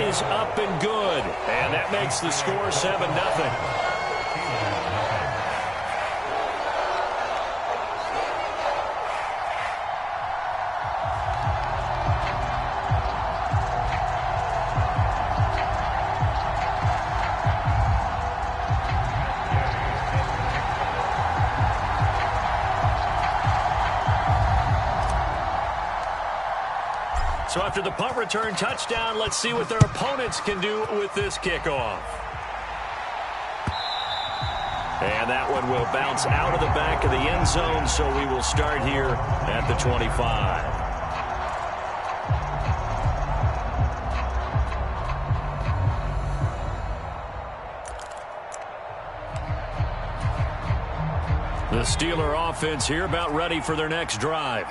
is up and good. And that makes the score 7-0. So after the punt return touchdown, let's see what their opponents can do with this kickoff. And that one will bounce out of the back of the end zone, so we will start here at the 25. The Steeler offense here about ready for their next drive.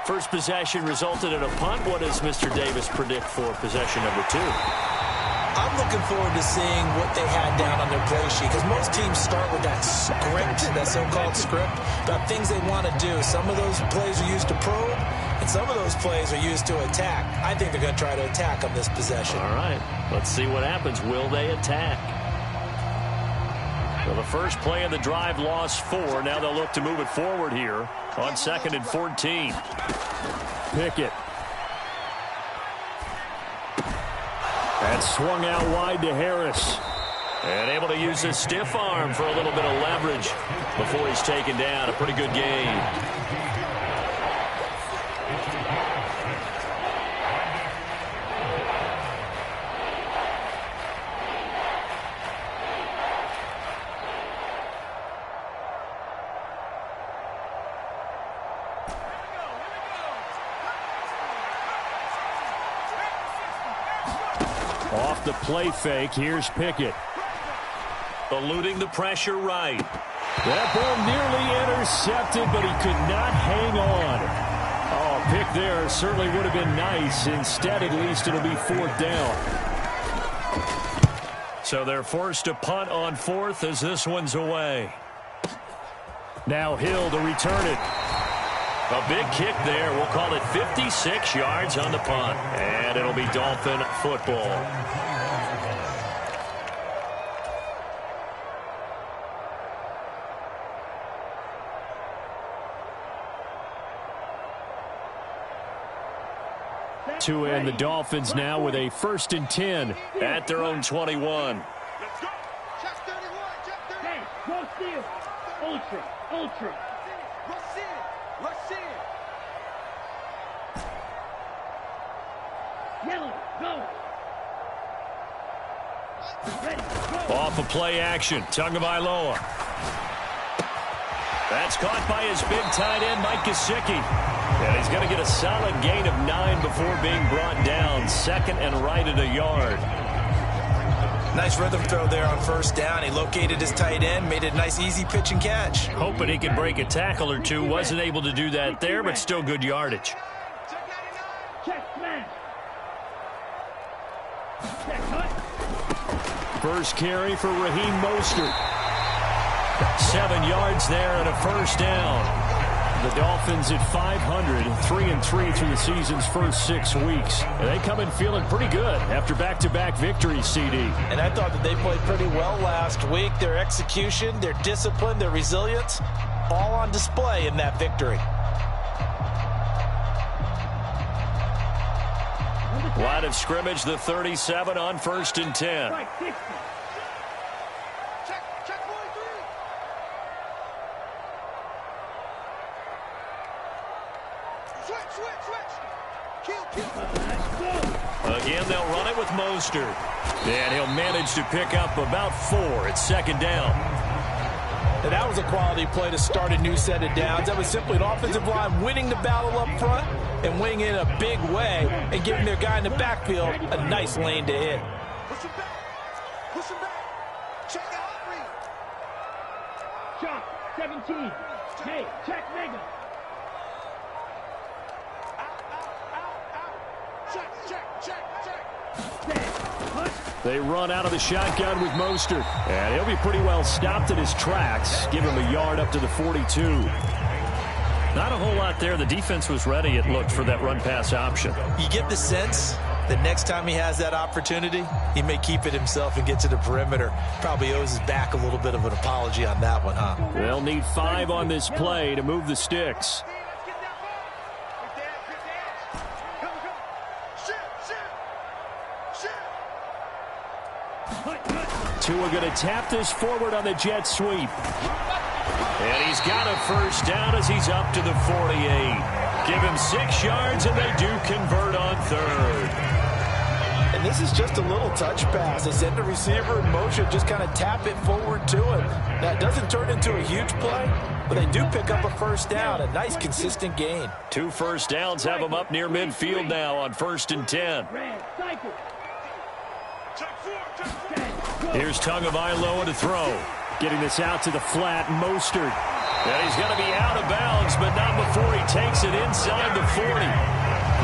First possession resulted in a punt. What does Mr. Davis predict for possession number 2? I'm looking forward to seeing what they had down on their play sheet, because most teams start with that script, that so-called script, about things they want to do. Some of those plays are used to probe, and some of those plays are used to attack. I think they're going to try to attack on this possession. All right, let's see what happens. Will they attack? Well, the first play of the drive lost 4. Now they'll look to move it forward here on 2nd and 14. Pickett. And swung out wide to Harris. And able to use his stiff arm for a little bit of leverage before he's taken down. A pretty good game. Off the play fake, here's Pickett. Eluding the pressure right. That ball nearly intercepted, but he could not hang on. Oh, pick there certainly would have been nice. Instead, at least it'll be 4th down. So they're forced to punt on 4th as this one's away. Now Hill to return it. A big kick there. We'll call it 56 yards on the punt. And it'll be Dolphin football. To end the Dolphins now with a 1st and 10 at their own 21. Let's go. Check 31. Check 30. Hey, go steal. Ultra. Ultra. Rush in. Rush in. Yellow. Go. Ready. Go. Off of play action. Tagovailoa. That's caught by his big tight end, Mike Gesicki. And he's going to get a solid gain of 9 before being brought down. 2nd and right at a yard. Nice rhythm throw there on 1st down. He located his tight end, made it a nice easy pitch and catch. Hoping he could break a tackle or two. Wasn't able to do that there, but still good yardage. Check smash. Check cut. First carry for Raheem Mostert. 7 yards there and a 1st down. The Dolphins at 500, 3-3 through the season's first 6 weeks. And they come in feeling pretty good after back-to-back victories, CD. And I thought that they played pretty well last week. Their execution, their discipline, their resilience, all on display in that victory. Line of scrimmage, the 37 on 1st and 10. Right, 60. Again, they'll run it with Mostert. And he'll manage to pick up about 4 at 2nd down. And that was a quality play to start a new set of downs. That was simply an offensive line winning the battle up front and winning in a big way and giving their guy in the backfield a nice lane to hit. Push him back. Push him back. Check out Reed. Shot 17. Hey, check Mega. They run out of the shotgun with Mostert. And he'll be pretty well stopped in his tracks. Give him a yard up to the 42. Not a whole lot there. The defense was ready, it looked, for that run-pass option. You get the sense the next time he has that opportunity, he may keep it himself and get to the perimeter. Probably owes his back a little bit of an apology on that one, huh? They'll need 5 on this play to move the sticks. Tua going to tap this forward on the jet sweep. And he's got a first down as he's up to the 48. Give him 6 yards, and they do convert on 3rd. And this is just a little touch pass. They send the receiver in motion, just kind of tap it forward to him. That doesn't turn into a huge play, but they do pick up a first down, a nice consistent gain. 2 first downs have him up near midfield now on 1st and 10. Here's Tagovailoa to throw. Getting this out to the flat, Mostert. And he's going to be out of bounds, but not before he takes it inside the 40.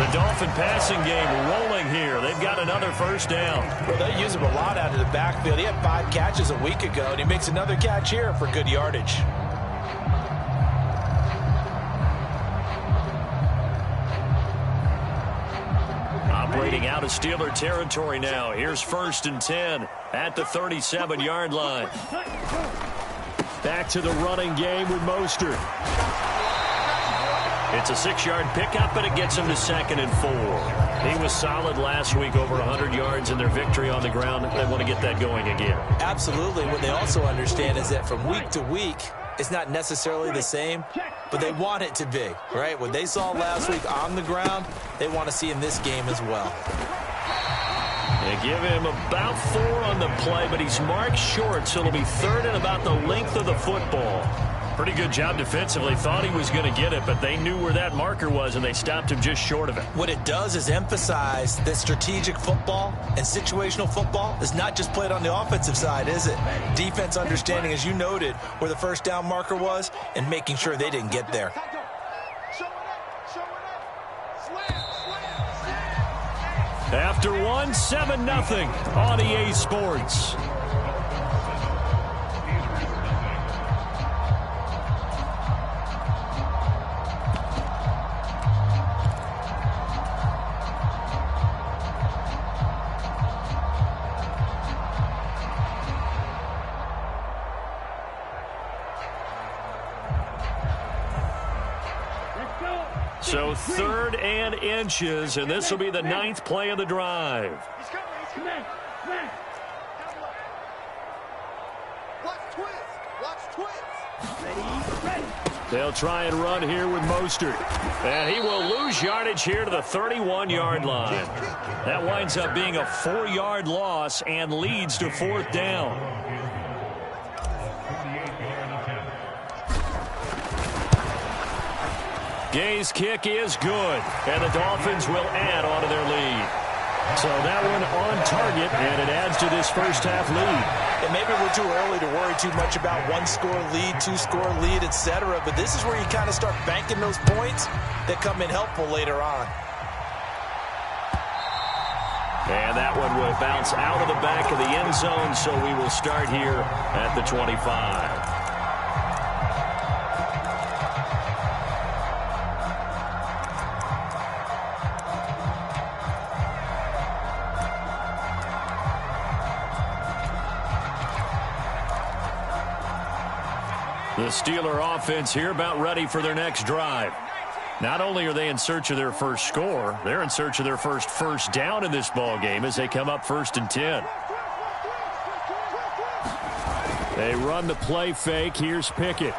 The Dolphin passing game rolling here. They've got another first down. Well, they use him a lot out of the backfield. He had 5 catches a week ago, and he makes another catch here for good yardage. Operating out of Steeler territory now. Here's 1st and 10 at the 37-yard line. Back to the running game with Mostert. It's a 6-yard pickup, but it gets him to 2nd and 4. He was solid last week, over 100 yards in their victory on the ground. They want to get that going again. Absolutely. What they also understand is that from week to week, it's not necessarily the same, but they want it to be, right? What they saw last week on the ground, they want to see in this game as well. They give him about 4 on the play, but he's marked short, so it'll be 3rd and about the length of the football. Pretty good job defensively. Thought he was going to get it, but they knew where that marker was, and they stopped him just short of it. What it does is emphasize that strategic football and situational football is not just played on the offensive side, is it? Defense understanding, as you noted, where the first down marker was and making sure they didn't get there. After 1, 7-0 on EA Sports. So 3rd and inches, and this will be the 9th play of the drive. They'll try and run here with Mostert. And he will lose yardage here to the 31-yard line. That winds up being a 4-yard loss and leads to 4th down. Gay's kick is good, and the Dolphins will add on to their lead. So that one on target, and it adds to this first half lead. And maybe we're too early to worry too much about 1-score lead, 2-score lead, etc. But this is where you kind of start banking those points that come in helpful later on. And that one will bounce out of the back of the end zone, so we will start here at the 25. The Steeler offense here about ready for their next drive. Not only are they in search of their first score, they're in search of their first down in this ball game as they come up 1st and 10. They run the play fake. Here's Pickett.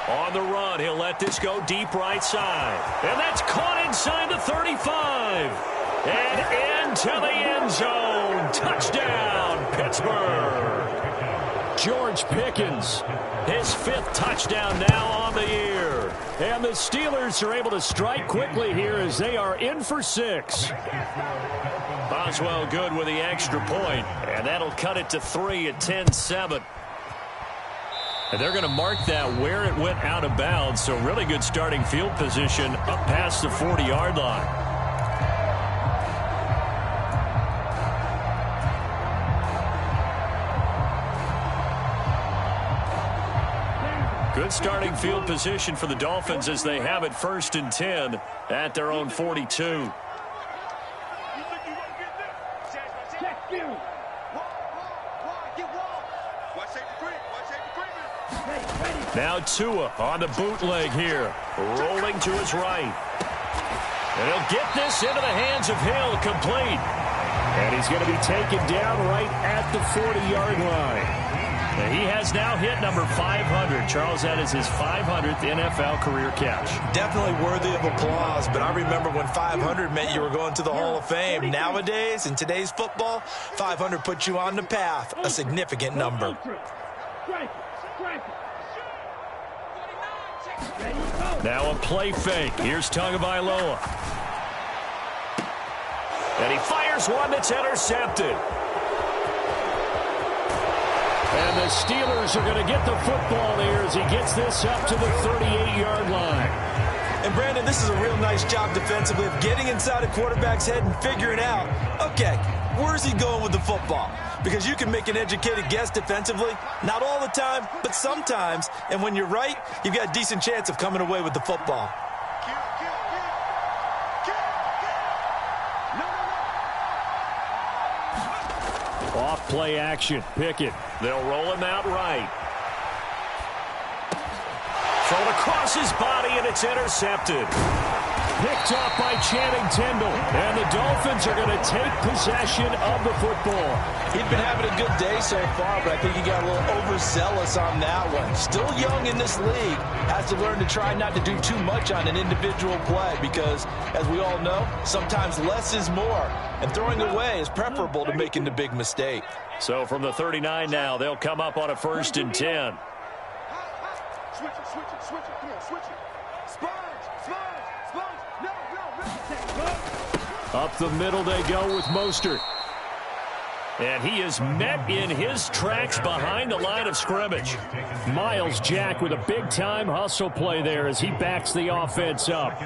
On the run, he'll let this go deep right side. And that's caught inside the 35. And into the end zone. Touchdown, Pittsburgh. George Pickens, his 5th touchdown now on the year. And the Steelers are able to strike quickly here as they are in for 6. Boswell good with the extra point, and that'll cut it to 3 at 10-7. And they're going to mark that where it went out of bounds, so really good starting field position up past the 40-yard line. Good starting field position for the Dolphins as they have it 1st and 10 at their own 42. Check Fury. Get wall. Watch safety creep. Now Tua on the bootleg here. Rolling to his right. And he'll get this into the hands of Hill, complete. And he's going to be taken down right at the 40-yard line. And he has now hit number 500. Charles, that is his 500th NFL career catch. Definitely worthy of applause, but I remember when 500 meant you were going to the Hall of Fame. Nowadays, in today's football, 500 puts you on the path, a significant number. Now a play fake. Here's Tagovailoa. And he fires one that's intercepted. And the Steelers are going to get the football here as he gets this up to the 38-yard line. And, Brandon, this is a real nice job defensively of getting inside a quarterback's head and figuring out, okay, where's he going with the football? Because you can make an educated guess defensively. Not all the time, but sometimes. And when you're right, you've got a decent chance of coming away with the football. Off play action. Pickett. They'll roll him out right. Thrown across his body, and it's intercepted. Picked off by Channing Tindall. And the Dolphins are going to take possession of the football. He's been having a good day so far, but I think he got a little overzealous on that one. Still young in this league. Has to learn to try not to do too much on an individual play because, as we all know, sometimes less is more. And throwing away is preferable to making the big mistake. So from the 39 now, they'll come up on a 1st and 10. Switch it. Come on, switch it. Sponge. No. Up the middle they go with Mostert. And he is met in his tracks behind the line of scrimmage. Miles Jack with a big-time hustle play there as he backs the offense up.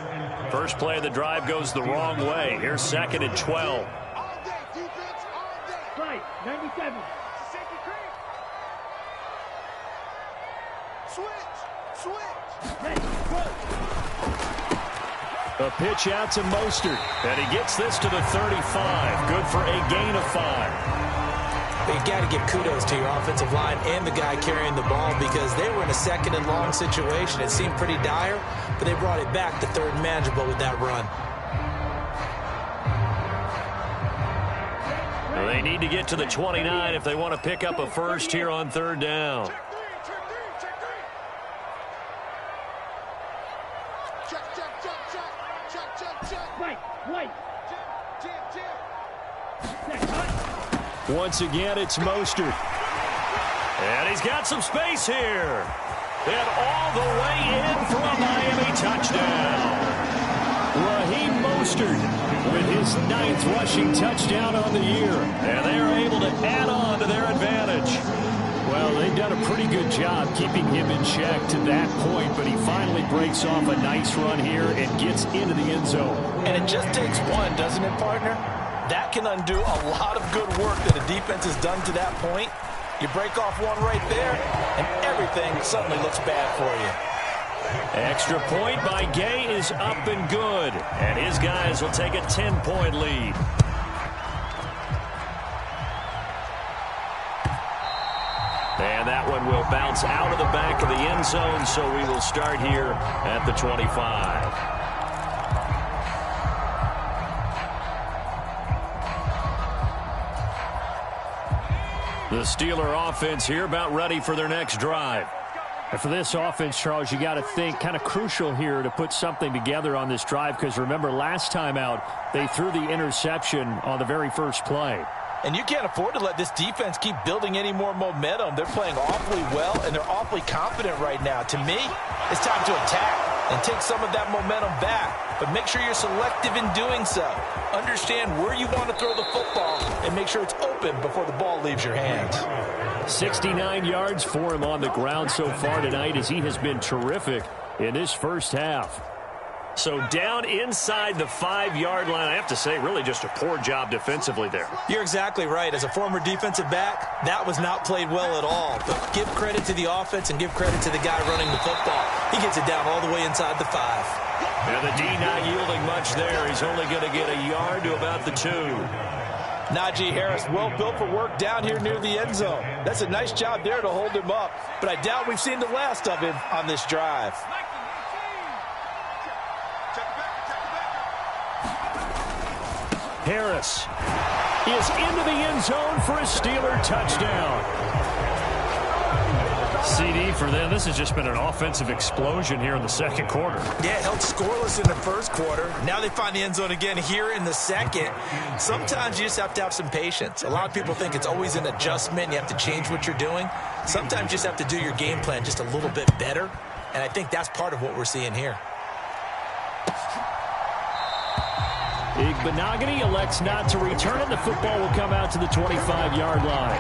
First play of the drive goes the wrong way. Here's 2nd and 12. All day, defense, all day. Right, 97. Safety creep. Switch. Ready, go. A pitch out to Mostert. And he gets this to the 35. Good for a gain of 5. You've got to give kudos to your offensive line and the guy carrying the ball because they were in a 2nd and long situation. It seemed pretty dire, but they brought it back to 3rd and manageable with that run. Well, they need to get to the 29 if they want to pick up a first here on 3rd down. Right. Once again, it's Mostert. And he's got some space here. And all the way in for a Miami touchdown. Raheem Mostert with his 9th rushing touchdown on the year. And they are able to add on to their advantage. Well, they've done a pretty good job keeping him in check to that point, but he finally breaks off a nice run here and gets into the end zone. And it just takes one, doesn't it, partner? That can undo a lot of good work that a defense has done to that point. You break off one right there, and everything suddenly looks bad for you. Extra point by Gay is up and good, and his guys will take a 10-point lead. And that one will bounce out of the back of the end zone, so we will start here at the 25. The Steeler offense here about ready for their next drive. And for this offense, Charles, you got to think kind of crucial here to put something together on this drive because remember last time out they threw the interception on the very first play. And you can't afford to let this defense keep building any more momentum. They're playing awfully well, and they're awfully confident right now. To me, it's time to attack and take some of that momentum back. But make sure you're selective in doing so. Understand where you want to throw the football and make sure it's open before the ball leaves your hands. 69 yards for him on the ground so far tonight as he has been terrific in this first half. So down inside the 5-yard line, I have to say, really just a poor job defensively there. You're exactly right. As a former defensive back, that was not played well at all. But give credit to the offense and give credit to the guy running the football. He gets it down all the way inside the 5. And the D not yielding much there. He's only going to get a yard to about the 2. Najee Harris, well built for work down here near the end zone. That's a nice job there to hold him up, but I doubt we've seen the last of him on this drive. Harris is into the end zone for a Steeler touchdown. CD for them. This has just been an offensive explosion here in the second quarter. Yeah, held scoreless in the first quarter. Now they find the end zone again here in the second. Sometimes you just have to have some patience. A lot of people think it's always an adjustment. You have to change what you're doing. Sometimes you just have to do your game plan just a little bit better. And I think that's part of what we're seeing here. Benogany elects not to return it. The football will come out to the 25-yard line.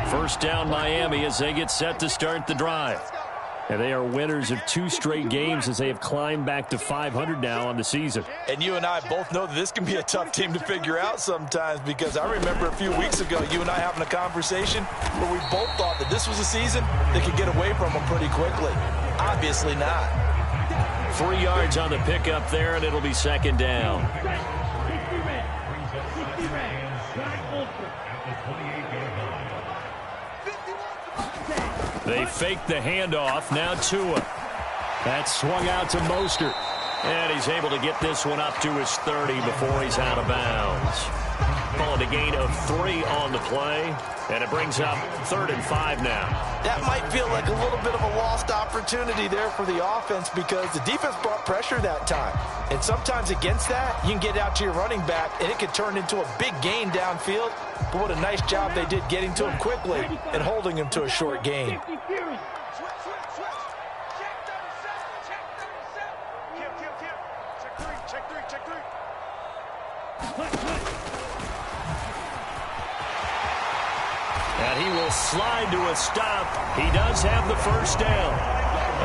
First down Miami as they get set to start the drive. And they are winners of 2 straight games as they have climbed back to 500 now on the season. And you and I both know that this can be a tough team to figure out sometimes, because I remember a few weeks ago you and I having a conversation where we both thought that this was a season that could get away from them pretty quickly. Obviously not. 3 yards on the pickup there, and it'll be second down. They fake the handoff. Now Tua. That's swung out to Mostert. And he's able to get this one up to his 30 before he's out of bounds. Calling a gain of 3 on the play. And it brings up 3rd and 5 now. That might feel like a little bit of a lost opportunity there for the offense, because the defense brought pressure that time. And sometimes against that, you can get out to your running back, and it could turn into a big gain downfield. But what a nice job they did getting to him quickly and holding him to a short gain. And he will slide to a stop. He does have the first down.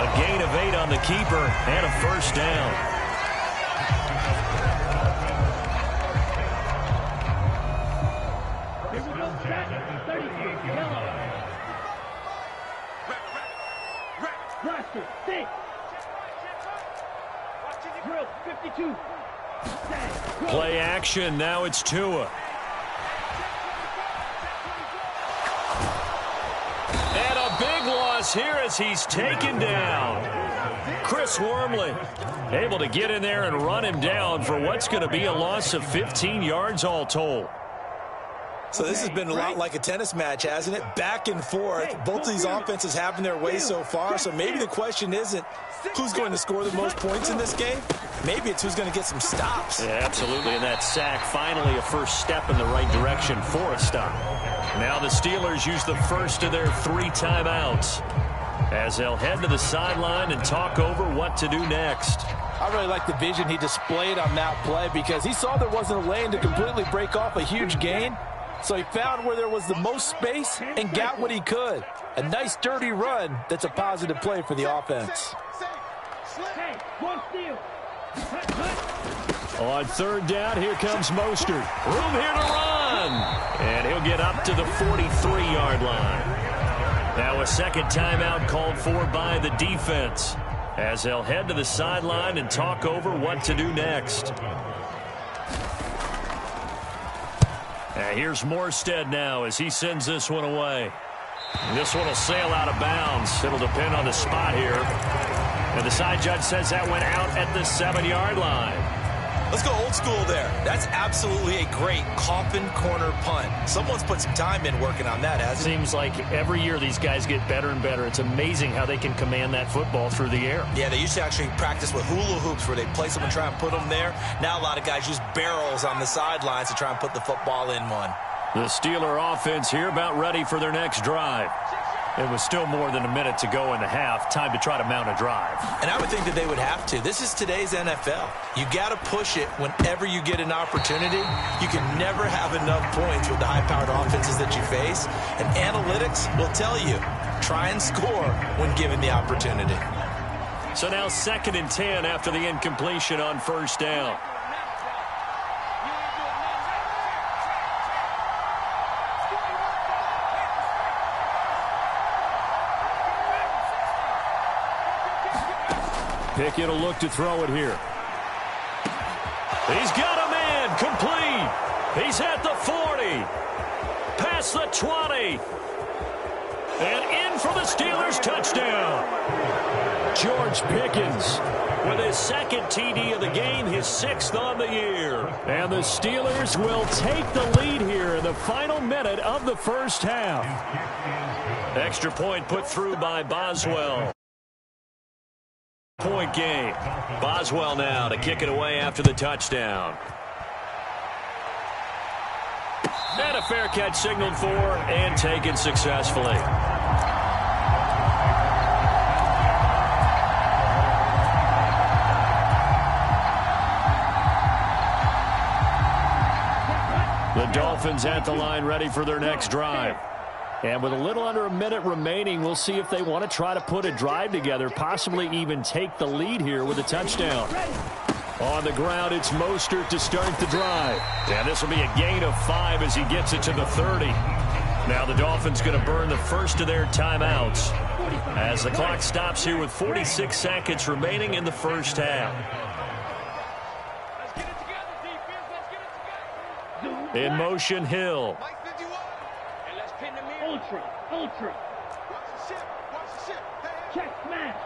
A gain of 8 on the keeper and a first down. Play action. Now it's Tua. And a big loss here as he's taken down. Chris Wormley able to get in there and run him down for what's going to be a loss of 15 yards all told. So this has been a lot like a tennis match, hasn't it? Back and forth. Both of these offenses having their way so far. So maybe the question isn't who's going to score the most points in this game. Maybe it's who's going to get some stops. Yeah, absolutely. And that sack, finally a first step in the right direction for a stop. Now the Steelers use the first of their 3 timeouts as they'll head to the sideline and talk over what to do next. I really like the vision he displayed on that play, because he saw there wasn't a lane to completely break off a huge gain. So he found where there was the most space and got what he could. A nice dirty run that's a positive play for the offense. On 3rd down, here comes Mostert. Room here to run. And he'll get up to the 43-yard line. Now a second timeout called for by the defense as they'll head to the sideline and talk over what to do next. Here's Morstead now as he sends this one away. This one will sail out of bounds. It'll depend on the spot here. And the side judge says that went out at the 7-yard line. Let's go old school there. That's absolutely a great coffin corner punt. Someone's put some time in working on that, hasn't it? Seems like every year these guys get better and better. It's amazing how they can command that football through the air. Yeah, they used to actually practice with hula hoops where they place them and try and put them there. Now a lot of guys use barrels on the sidelines to try and put the football in one. The Steeler offense here about ready for their next drive. It was still more than a minute to go in the half. Time to try to mount a drive. And I would think that they would have to. This is today's NFL. You got to push it whenever you get an opportunity. You can never have enough points with the high-powered offenses that you face. And analytics will tell you, try and score when given the opportunity. So now 2nd and 10 after the incompletion on 1st down. Pickett will look to throw it here. He's got a man complete. He's at the 40. Past the 20. And in for the Steelers touchdown. George Pickens with his second TD of the game, his 6th on the year. And the Steelers will take the lead here in the final minute of the first half. Extra point put through by Boswell. Point game. Boswell now to kick it away after the touchdown. And a fair catch signaled for and taken successfully. The Dolphins at the line ready for their next drive. And with a little under a minute remaining, we'll see if they want to try to put a drive together, possibly even take the lead here with a touchdown. On the ground, it's Mostert to start the drive. And this will be a gain of 5 as he gets it to the 30. Now the Dolphins going to burn the first of their timeouts as the clock stops here with 46 seconds remaining in the first half. In motion, Hill. Ultra. Check smash.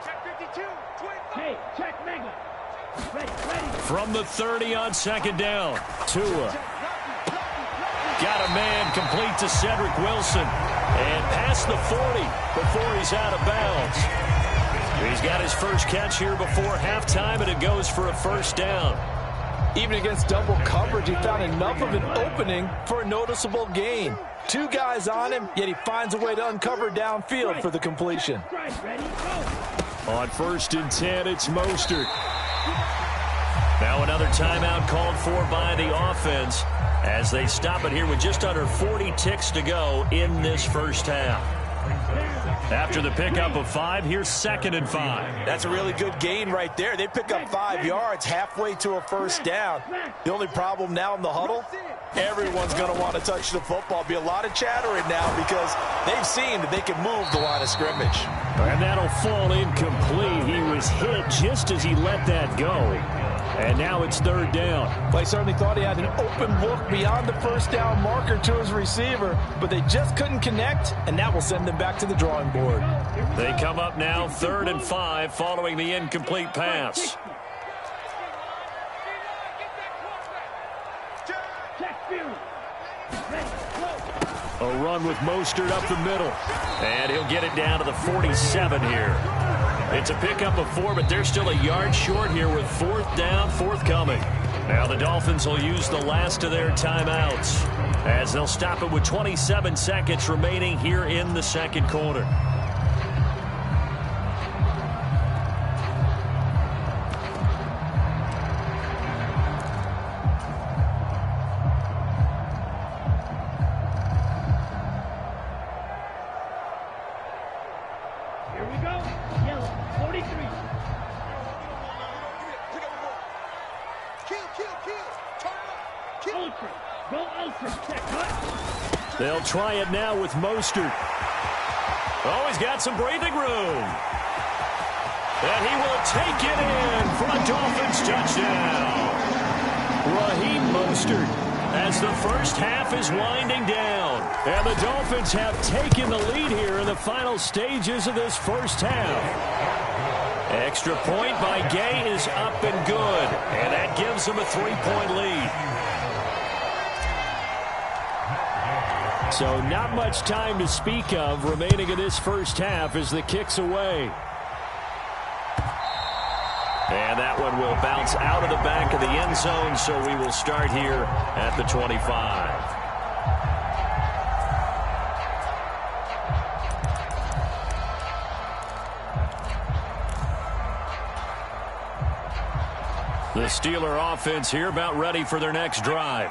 Check 52. 25. Hey, check mega. Ready. From the 30 on second down. Tua. Got a man complete to Cedric Wilson. And past the 40 before he's out of bounds. He's got his first catch here before halftime, and it goes for a first down. Even against double coverage, he found enough of an opening for a noticeable gain. 2 guys on him, yet he finds a way to uncover downfield for the completion. On 1st and 10, it's Mostert. Now another timeout called for by the offense as they stop it here with just under 40 ticks to go in this first half. After the pickup of 5, here's 2nd and 5. That's a really good gain right there. They pick up 5 yards halfway to a first down. The only problem now in the huddle, everyone's going to want to touch the football. Be a lot of chattering now because they've seen that they can move the line of scrimmage. And that'll fall incomplete. He was hit just as he let that go. And now it's 3rd down. They certainly thought he had an open look beyond the first down marker to his receiver, but they just couldn't connect, and that will send them back to the drawing board. They come up now 3rd and 5 following the incomplete pass. A run with Mostert up the middle. And he'll get it down to the 47 here. It's a pickup of 4, but they're still a yard short here with 4th down forthcoming. Now the Dolphins will use the last of their timeouts as they'll stop it with 27 seconds remaining here in the second quarter. They'll try it now with Mostert. Oh, he's got some breathing room. And he will take it in for a Dolphins touchdown. Raheem Mostert as the first half is winding down. And the Dolphins have taken the lead here in the final stages of this first half. Extra point by Gay is up and good. And that gives them a 3-point lead. So not much time to speak of remaining in this first half as the kick's away. And that one will bounce out of the back of the end zone, so we will start here at the 25. The Steeler offense here about ready for their next drive.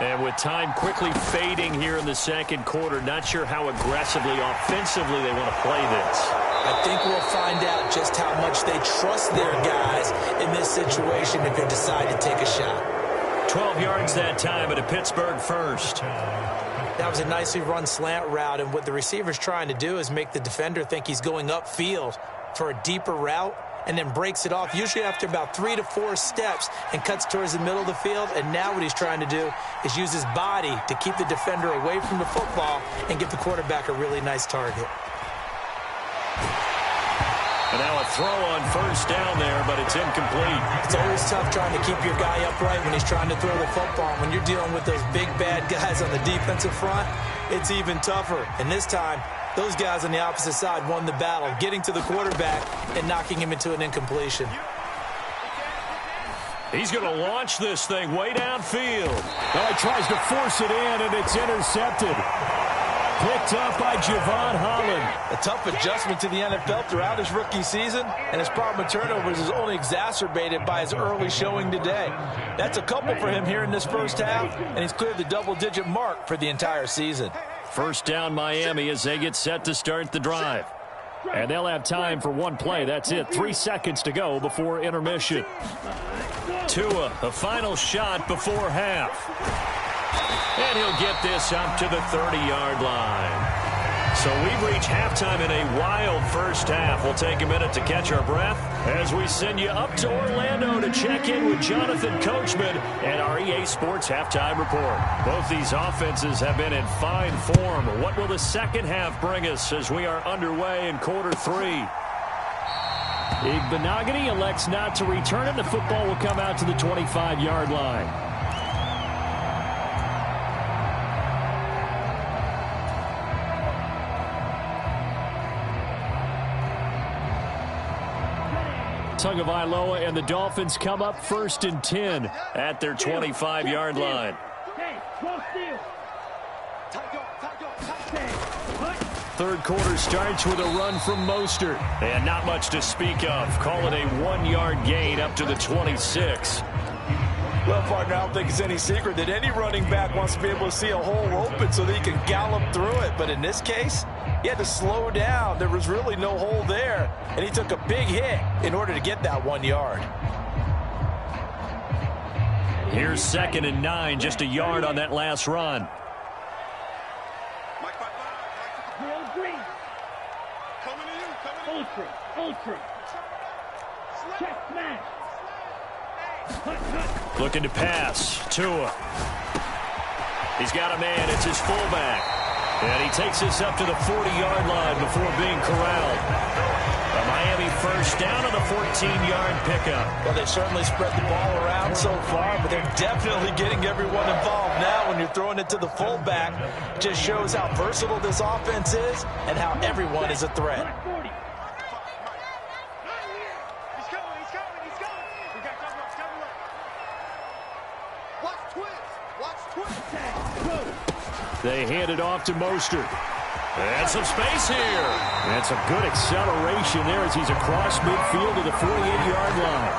And with time quickly fading here in the second quarter, not sure how aggressively, offensively they want to play this. I think we'll find out just how much they trust their guys in this situation if they decide to take a shot. 12 yards that time at a Pittsburgh first. That was a nicely run slant route, and what the receiver's trying to do is make the defender think he's going upfield. for a deeper route and then breaks it off, usually after about 3 to 4 steps, and cuts towards the middle of the field. And now what he's trying to do is use his body to keep the defender away from the football and give the quarterback a really nice target. And now a throw on first down there, but it's incomplete. It's always tough trying to keep your guy upright when he's trying to throw the football. When you're dealing with those big, bad guys on the defensive front, it's even tougher. And this time, those guys on the opposite side won the battle, getting to the quarterback and knocking him into an incompletion. He's going to launch this thing way downfield. Now he tries to force it in, and it's intercepted. Picked up by Javon Holland. A tough adjustment to the NFL throughout his rookie season, and his problem with turnovers is only exacerbated by his early showing today. That's a couple for him here in this first half, and he's cleared the double-digit mark for the entire season. First down Miami as they get set to start the drive. And they'll have time for one play. That's it. 3 seconds to go before intermission. Tua, a final shot before half. And he'll get this up to the 30-yard line. So we've reached halftime in a wild first half. We'll take a minute to catch our breath as we send you up to Orlando to check in with Jonathan Coachman and our EA Sports Halftime Report. Both these offenses have been in fine form. What will the second half bring us as we are underway in quarter 3? Igbenogany elects not to return it. The football will come out to the 25-yard line. Tagovailoa and the Dolphins come up 1st and 10 at their 25-yard line. Third quarter starts with a run from Mostert. And not much to speak of. Call it a 1-yard gain up to the 26. Well, partner, I don't think it's any secret that any running back wants to be able to see a hole open so that he can gallop through it. But in this case, he had to slow down. There was really no hole there, and he took a big hit in order to get that 1 yard. Here's 2nd and 9, just a yard on that last run. Ultra. Check smash. Looking to pass. Tua. He's got a man. It's his fullback. And he takes this up to the 40-yard line before being corralled. A Miami first down on the 14-yard pickup. Well, they certainly spread the ball around so far, but they're definitely getting everyone involved now. When you're throwing it to the fullback, it just shows how versatile this offense is and how everyone is a threat. They hand it off to Mostert. And some space here. And some good acceleration there as he's across midfield to the 48-yard line.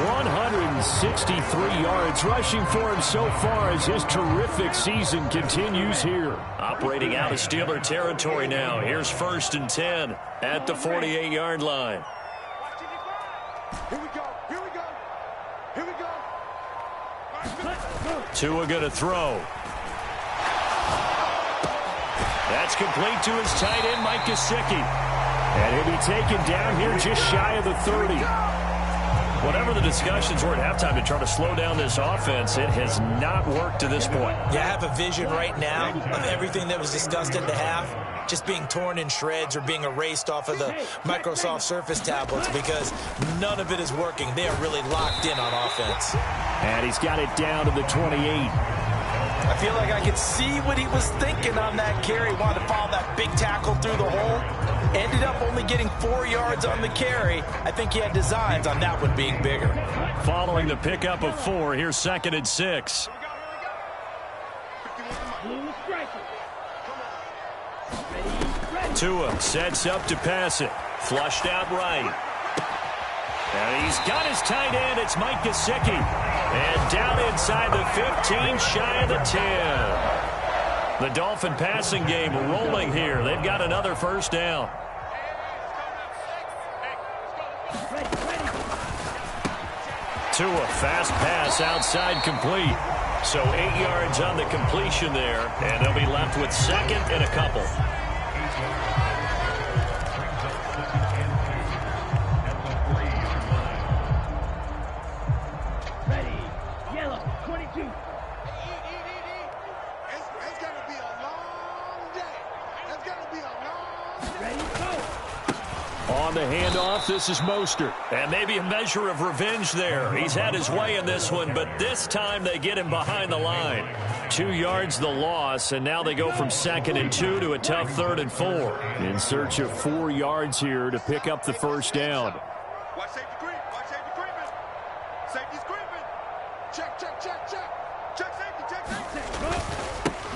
163 yards rushing for him so far as his terrific season continues here. Operating out of Steeler territory now. Here's 1st and 10 at the 48-yard line. Here we go. Tua going to throw. That's complete to his tight end, Mike Gesicki. And he'll be taken down here just shy of the 30. Whatever the discussions were at halftime to try to slow down this offense, it has not worked to this point. Yeah, I have a vision right now of everything that was discussed at the half just being torn in shreds or being erased off of the Microsoft Surface tablets because none of it is working. They are really locked in on offense. And he's got it down to the 28. I feel like I could see what he was thinking on that carry. Wanted to follow that big tackle through the hole. Ended up only getting 4 yards on the carry. I think he had designs on that one being bigger. Following the pickup of 4, here's 2nd and 6. Tua sets up to pass it. Flushed out right. And he's got his tight end. It's Mike Gesicki. And down inside the 15, shy of the 10. The Dolphin passing game rolling here. They've got another first down. Tua, fast pass outside complete. So 8 yards on the completion there. And they'll be left with 2nd and a couple. on the handoff. This is Mostert. And maybe a measure of revenge there. He's had his way in this one, but this time they get him behind the line. 2 yards the loss, and now they go from 2nd and 2 to a tough 3rd and 4. In search of 4 yards here to pick up the first down. Watch safety creep. Watch safety creeping. Safety's creeping. Check, check, check, check. Check safety, check safety.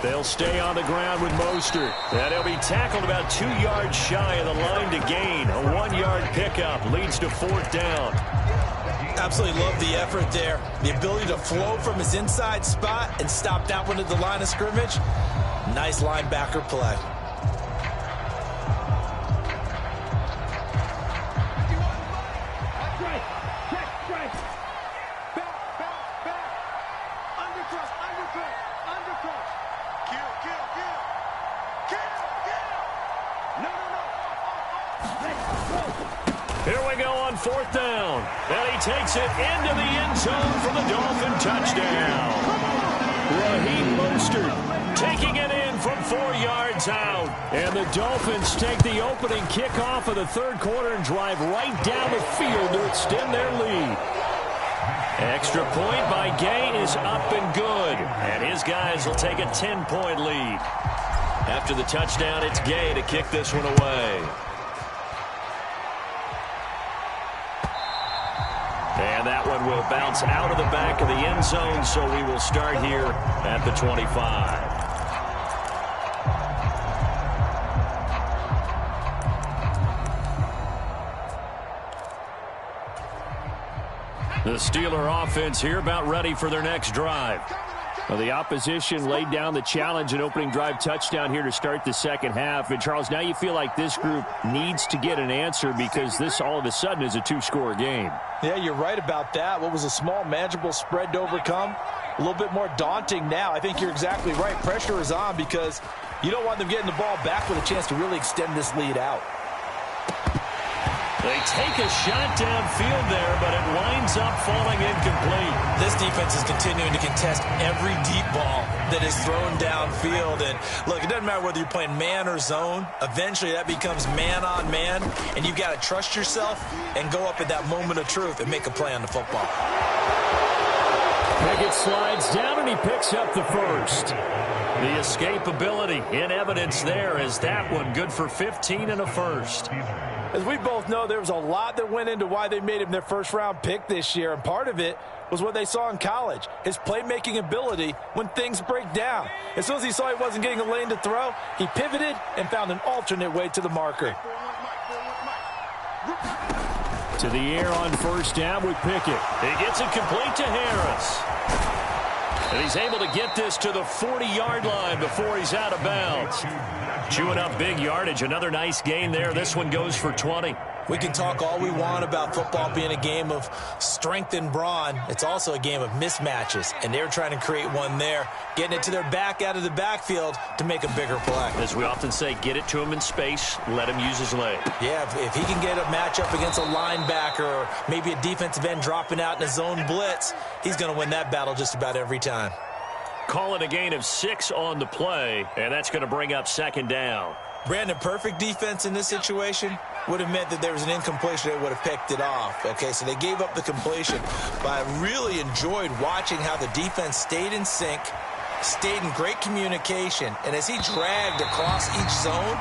They'll stay on the ground with Mostert. And he'll be tackled about 2 yards shy of the line to gain. A 1-yard pickup leads to 4th down. Absolutely love the effort there. The ability to flow from his inside spot and stop that one at the line of scrimmage. Nice linebacker play. Here we go on 4th down. And he takes it into the end zone for the Dolphin touchdown. Raheem Mostert Taking it in from 4 yards out. And the Dolphins take the opening kickoff of the 3rd quarter and drive right down the field to extend their lead. Extra point by Gay is up and good. And his guys will take a 10-point lead. After the touchdown, it's Gay to kick this one away. And that one will bounce out of the back of the end zone, so we will start here at the 25. The Steeler offense here about ready for their next drive. Well, the opposition laid down the challenge and opening drive touchdown here to start the 2nd half. And, Charles, now you feel like this group needs to get an answer because this all of a sudden is a 2-score game. Yeah, you're right about that. What was a small, manageable spread to overcome, a little bit more daunting now. I think you're exactly right. Pressure is on because you don't want them getting the ball back with a chance to really extend this lead out. They take a shot downfield there, but it winds up falling incomplete. This defense is continuing to contest every deep ball that is thrown downfield. And look, it doesn't matter whether you're playing man or zone. Eventually that becomes man on man, and you've got to trust yourself and go up at that moment of truth and make a play on the football. Pickett slides down and he picks up the first. The escapability in evidence there is that one good for 15 and a first. As we both know, there was a lot that went into why they made him their first-round pick this year, and part of it was what they saw in college, his playmaking ability when things break down. As soon as he saw he wasn't getting a lane to throw, he pivoted and found an alternate way to the marker. To the air on 1st down with Pickett. He gets it complete to Harris. And he's able to get this to the 40-yard line before he's out of bounds. Chewing up big yardage. Another nice gain there. This one goes for 20. We can talk all we want about football being a game of strength and brawn. It's also a game of mismatches, and they're trying to create one there, getting it to their back out of the backfield to make a bigger play. As we often say, get it to him in space, let him use his leg. Yeah, if he can get a matchup against a linebacker or maybe a defensive end dropping out in a zone blitz, he's going to win that battle just about every time. Call it a gain of 6 on the play, and that's going to bring up 2nd down. Brandon, perfect defense in this situation would have meant that there was an incompletion. They would have picked it off. Okay, so they gave up the completion. But I really enjoyed watching how the defense stayed in sync, stayed in great communication. And as he dragged across each zone,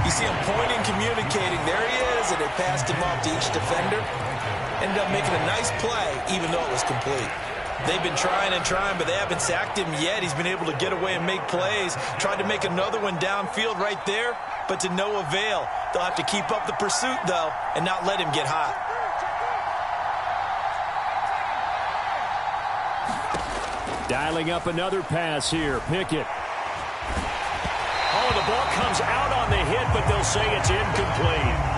you see him pointing, communicating. There he is, and they passed him off to each defender. Ended up making a nice play, even though it was complete. They've been trying and trying, but they haven't sacked him yet. He's been able to get away and make plays. Tried to make another one downfield right there, but to no avail. They'll have to keep up the pursuit, though, and not let him get hot. Dialing up another pass here. Pickett. Oh, the ball comes out on the hit, but they'll say it's incomplete.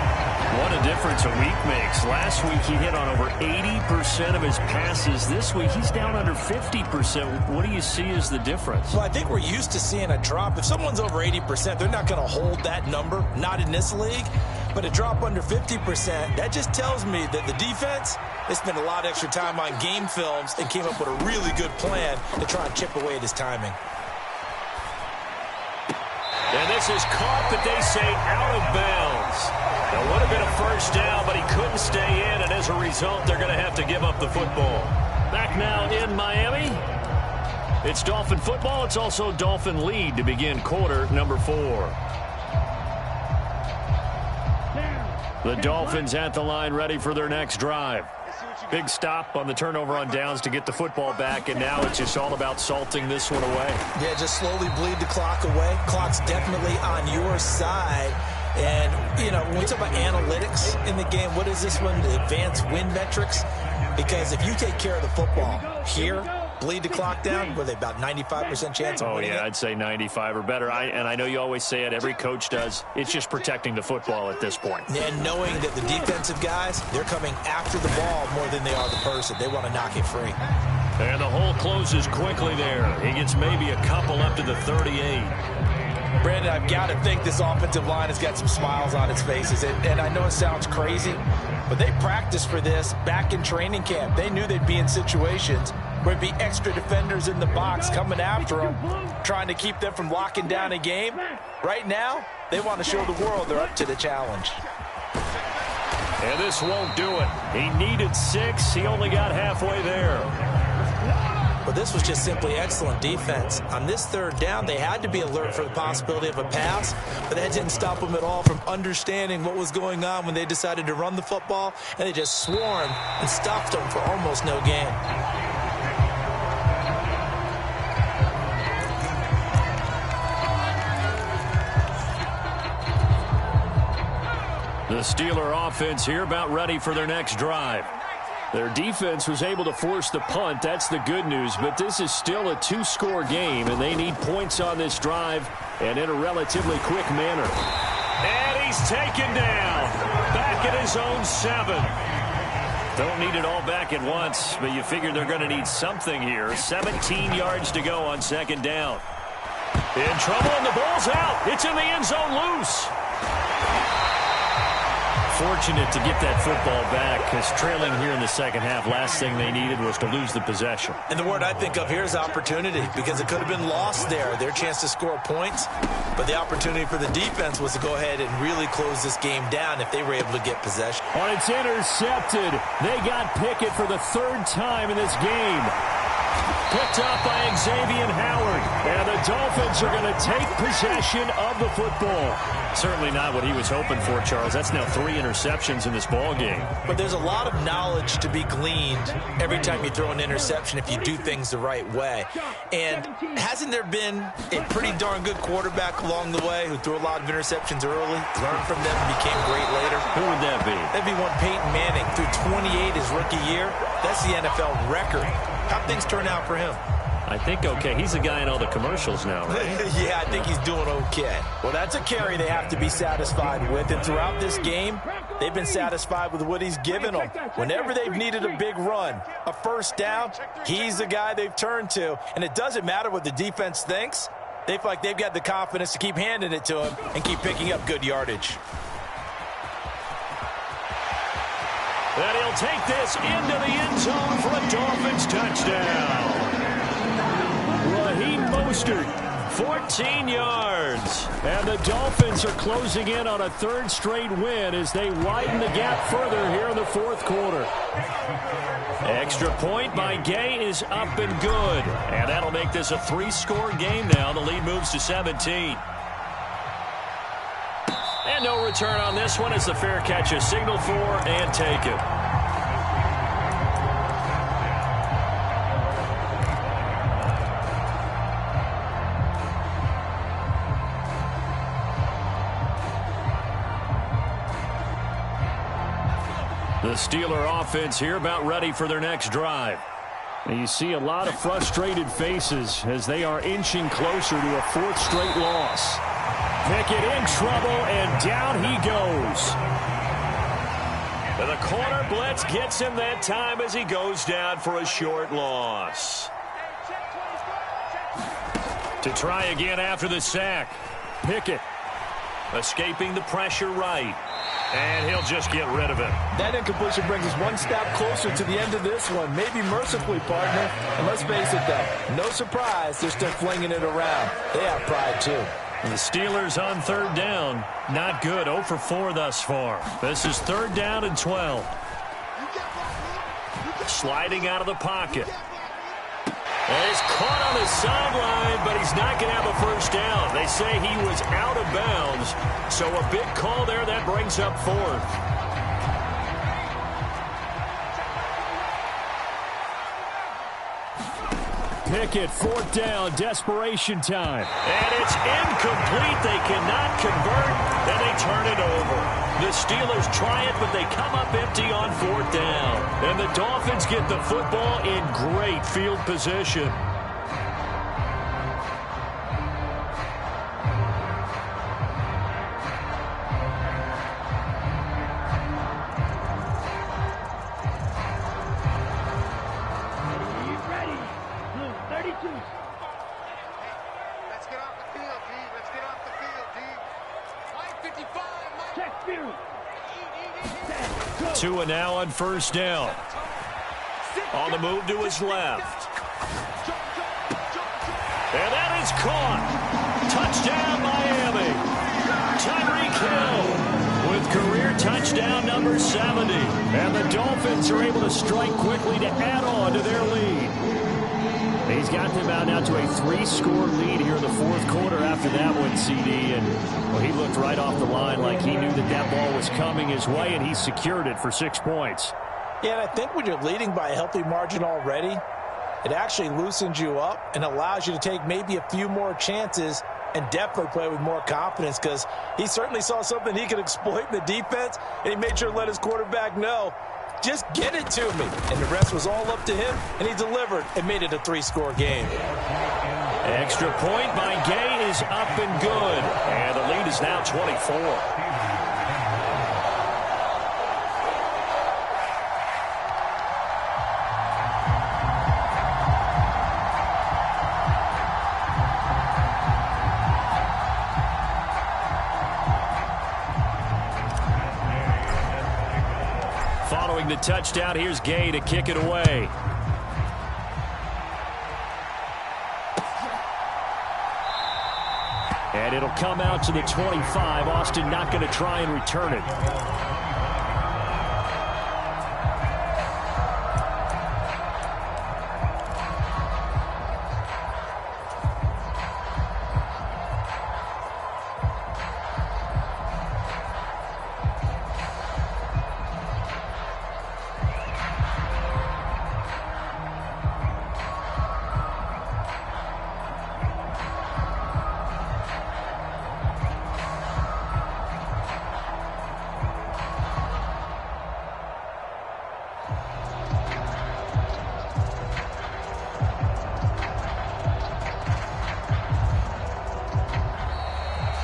What a difference a week makes. Last week he hit on over 80% of his passes. This week he's down under 50%. What do you see as the difference? Well, I think we're used to seeing a drop. If someone's over 80%, they're not going to hold that number, not in this league. But a drop under 50%, that just tells me that the defense, they spent a lot of extra time on game films and came up with a really good plan to try and chip away at his timing. And this is caught, but they say out of bounds. It would have been a first down, but he couldn't stay in, and as a result, they're going to have to give up the football. Back now in Miami. It's Dolphin football. It's also Dolphin lead to begin quarter number 4. The Dolphins at the line ready for their next drive. Big stop on the turnover on downs to get the football back, and now it's just all about salting this one away. Yeah, just slowly bleed the clock away. Clock's definitely on your side. And, you know, when we talk about analytics in the game, what is this one? The advanced win metrics? Because if you take care of the football here, bleed the clock down, were they about 95% chance of winning it? I'd say 95 or better. And I know you always say it, every coach does. It's just protecting the football at this point. And knowing that the defensive guys, they're coming after the ball more than they are the person. They want to knock it free. And the hole closes quickly there. He gets maybe a couple up to the 38. Brandon, I've got to think this offensive line has got some smiles on its faces. And I know it sounds crazy, but they practiced for this back in training camp. They knew they'd be in situations where it'd be extra defenders in the box coming after them, trying to keep them from locking down a game. Right now, they want to show the world they're up to the challenge. And this won't do it. He needed 6. He only got halfway there. But this was just simply excellent defense. On this third down, they had to be alert for the possibility of a pass, but that didn't stop them at all from understanding what was going on when they decided to run the football, and they just swarmed and stopped them for almost no gain. The Steeler offense here about ready for their next drive. Their defense was able to force the punt. That's the good news, but this is still a 2-score game, and they need points on this drive and in a relatively quick manner. And he's taken down. Back at his own 7. Don't need it all back at once, but you figure they're going to need something here. 17 yards to go on second down. In trouble, and the ball's out. It's in the end zone loose. Fortunate to get that football back, because trailing here in the second half, last thing they needed was to lose the possession. And the word I think of here is opportunity, because it could have been lost there, their chance to score points. But the opportunity for the defense was to go ahead and really close this game down if they were able to get possession. Oh, it's intercepted. They got Pickett for the 3rd time in this game. Picked up by Xavier Howard. And the Dolphins are going to take possession of the football. Certainly not what he was hoping for, Charles. That's now 3 interceptions in this ball game. But there's a lot of knowledge to be gleaned every time you throw an interception if you do things the right way. And hasn't there been a pretty darn good quarterback along the way who threw a lot of interceptions early, learned from them, and became great later? Who would that be? That'd be one Peyton Manning. Threw 28 his rookie year. That's the NFL record. How'd things turn out for him? I think okay. He's the guy in all the commercials now, right? Yeah, I think he's doing okay. Well, that's a carry they have to be satisfied with. And throughout this game, they've been satisfied with what he's given them. Whenever they've needed a big run, a first down, he's the guy they've turned to. And it doesn't matter what the defense thinks. They feel like they've got the confidence to keep handing it to him and keep picking up good yardage. And he'll take this into the end zone for a Dolphins touchdown. Raheem Mostert, 14 yards. And the Dolphins are closing in on a 3rd straight win as they widen the gap further here in the 4th quarter. Extra point by Gay is up and good. And that'll make this a 3-score game now. The lead moves to 17. And no return on this one as the fair catch is signaled for and taken. The Steeler offense here about ready for their next drive. And you see a lot of frustrated faces as they are inching closer to a 4th straight loss. Pickett in trouble, and down he goes. And the corner blitz gets him that time as he goes down for a short loss. To try again after the sack. Pickett escaping the pressure right. And he'll just get rid of it. That incompletion brings us one step closer to the end of this one. Maybe mercifully, partner. And let's face it, though, no surprise they're still flinging it around. They have pride, too. The Steelers on third down. Not good. 0 for 4 thus far. This is 3rd down and 12. Sliding out of the pocket. And he's caught on the sideline, but he's not going to have a first down. They say he was out of bounds. So a big call there. That brings up 4th. Pickett, 4th down, desperation time. And it's incomplete. They cannot convert, and they turn it over. The Steelers try it, but they come up empty on 4th down. And the Dolphins get the football in great field position. Tua now on 1st down. On the move to his left. And that is caught. Touchdown, Miami. Tyreek Hill with career touchdown number 70. And the Dolphins are able to strike quickly to add on to their lead. He's got them out now to a 3-score lead here in the 4th quarter after that one, CD. And well, he looked right off the line like he knew that that ball was coming his way, and he secured it for 6 points. Yeah, and I think when you're leading by a healthy margin already, it actually loosens you up and allows you to take maybe a few more chances and definitely play with more confidence, because he certainly saw something he could exploit in the defense, and he made sure to let his quarterback know, just get it to me. And the rest was all up to him, and he delivered and made it a 3-score game. Extra point by Gay is up and good. And the lead is now 24. Following the touchdown, here's Gay to kick it away. And it'll come out to the 25. Austin not going to try and return it.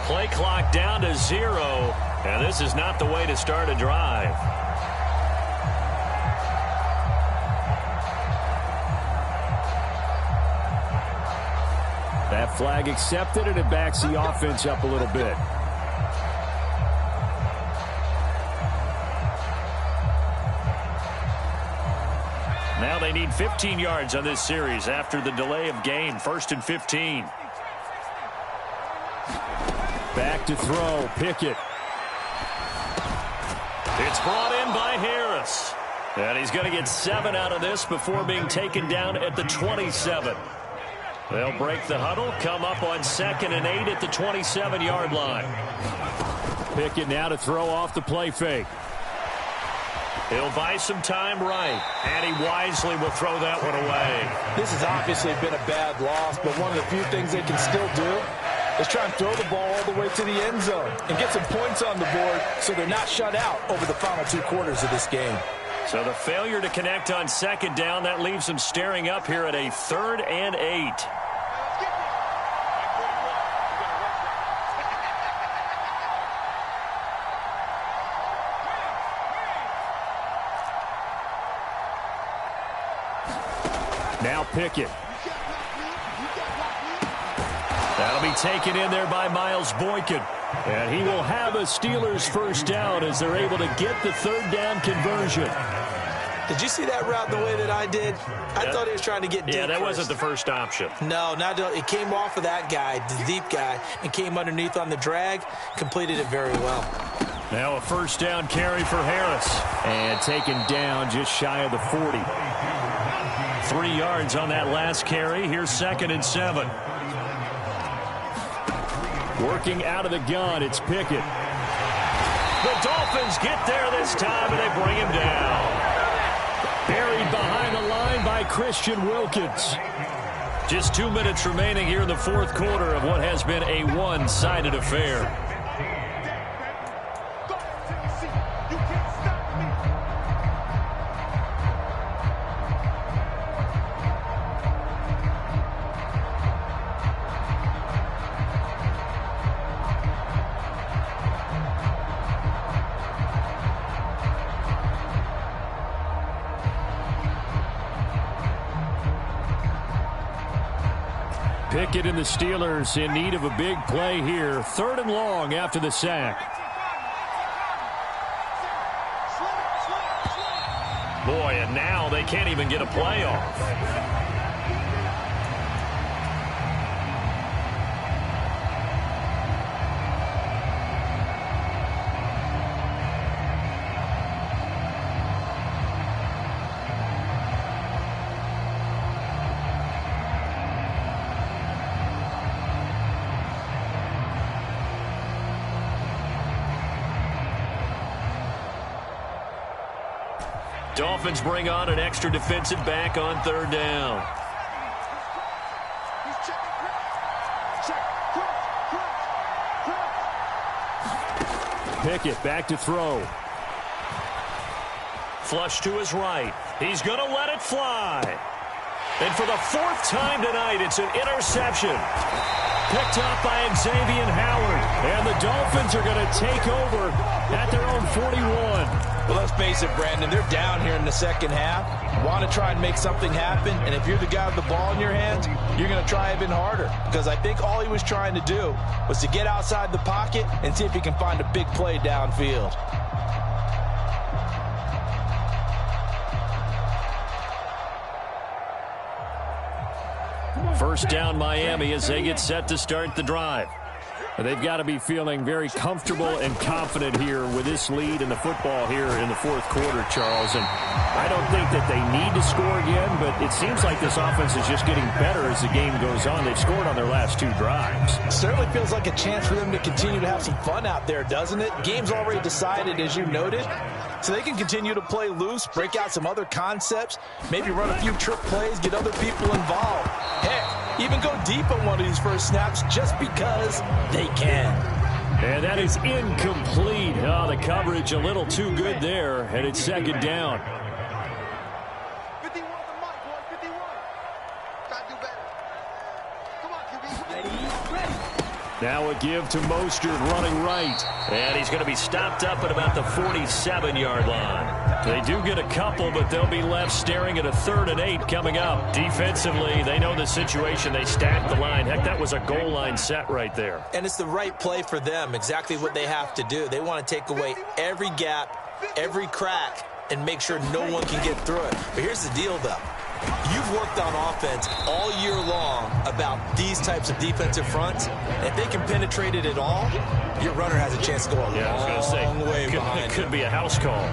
Play clock down to 0, and this is not the way to start a drive. That flag accepted, and it backs the offense up a little bit. Now they need 15 yards on this series after the delay of game. 1st and 15. Back to throw, Pickett. It's brought in by Harris. And he's going to get 7 out of this before being taken down at the 27. They'll break the huddle, come up on 2nd and 8 at the 27-yard line. Pickett now to throw off the play fake. He'll buy some time right, and he wisely will throw that one away. This has obviously been a bad loss, but one of the few things they can still do is try and throw the ball all the way to the end zone and get some points on the board so they're not shut out over the final 2 quarters of this game. So the failure to connect on 2nd down, that leaves them staring up here at a 3rd and 8. Now Pickett. That'll be taken in there by Miles Boykin. And he will have a Steelers 1st down as they're able to get the 3rd down conversion. Did you see that route the way that I did? I thought he was trying to get deep. Yeah, that first. wasn't the first option. No, it came off of that guy, the deep guy, and came underneath on the drag. Completed it very well. Now a first down carry for Harris. And taken down just shy of the 40. 3 yards on that last carry. Here's 2nd and 7. Working out of the gun, it's Pickett. The Dolphins get there this time, and they bring him down. Buried behind the line by Christian Wilkins. Just 2 minutes remaining here in the fourth quarter of what has been a one-sided affair. Pickett and the Steelers in need of a big play here. 3rd and long after the sack. Boy, and now they can't even get a play off. Dolphins bring on an extra defensive back on 3rd down. Pickett back to throw. Flush to his right. He's going to let it fly. And for the 4th time tonight, it's an interception. Picked up by Xavier Howard. And the Dolphins are going to take over at their own 41. Well, let's face it, Brandon, they're down here in the second half. Want to try and make something happen, and if you're the guy with the ball in your hands, you're going to try even harder. Because I think all he was trying to do was to get outside the pocket and see if he can find a big play downfield. First down Miami as they get set to start the drive. They've got to be feeling very comfortable and confident here with this lead in the football here in the fourth quarter, Charles. And I don't think that they need to score again, but it seems like this offense is just getting better as the game goes on. They've scored on their last 2 drives. It certainly feels like a chance for them to continue to have some fun out there, doesn't it? Game's already decided, as you noted. So they can continue to play loose, break out some other concepts, maybe run a few trick plays, get other people involved. Heck, even go deep on one of these first snaps just because they can. And that is incomplete. Oh, the coverage a little too good there, and it's 2nd down. 51 the mic, boy, 51. Gotta do better. Come on, QB. Ready. Now a give to Mostert running right. And he's going to be stopped up at about the 47-yard line. They do get a couple, but they'll be left staring at a 3rd and 8 coming up. Defensively, they know the situation. They stack the line. Heck, that was a goal line set right there. And it's the right play for them, exactly what they have to do. They want to take away every gap, every crack, and make sure no one can get through it. But here's the deal, though. You've worked on offense all year long about these types of defensive fronts. If they can penetrate it at all, your runner has a chance to go a long way behind. It could be a house call.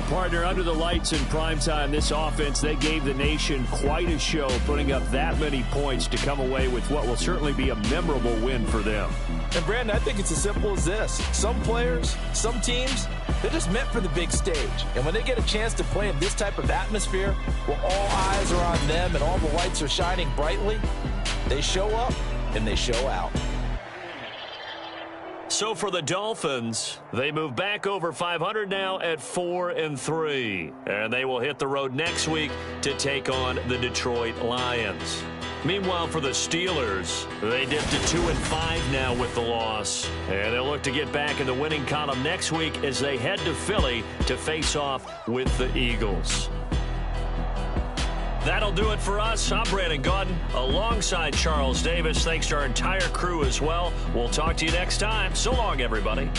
Partner, under the lights in primetime, this offense, they gave the nation quite a show, putting up that many points to come away with what will certainly be a memorable win for them. And, Brandon, I think it's as simple as this. Some players, some teams, they're just meant for the big stage. And when they get a chance to play in this type of atmosphere, where all eyes are on them and all the lights are shining brightly, they show up and they show out. So for the Dolphins, they move back over 500 now at 4-3. And they will hit the road next week to take on the Detroit Lions. Meanwhile, for the Steelers, they dipped to 2-5 now with the loss. And they'll look to get back in the winning column next week as they head to Philly to face off with the Eagles. That'll do it for us. I'm Brandon Gaudin alongside Charles Davis. Thanks to our entire crew as well. We'll talk to you next time. So long, everybody.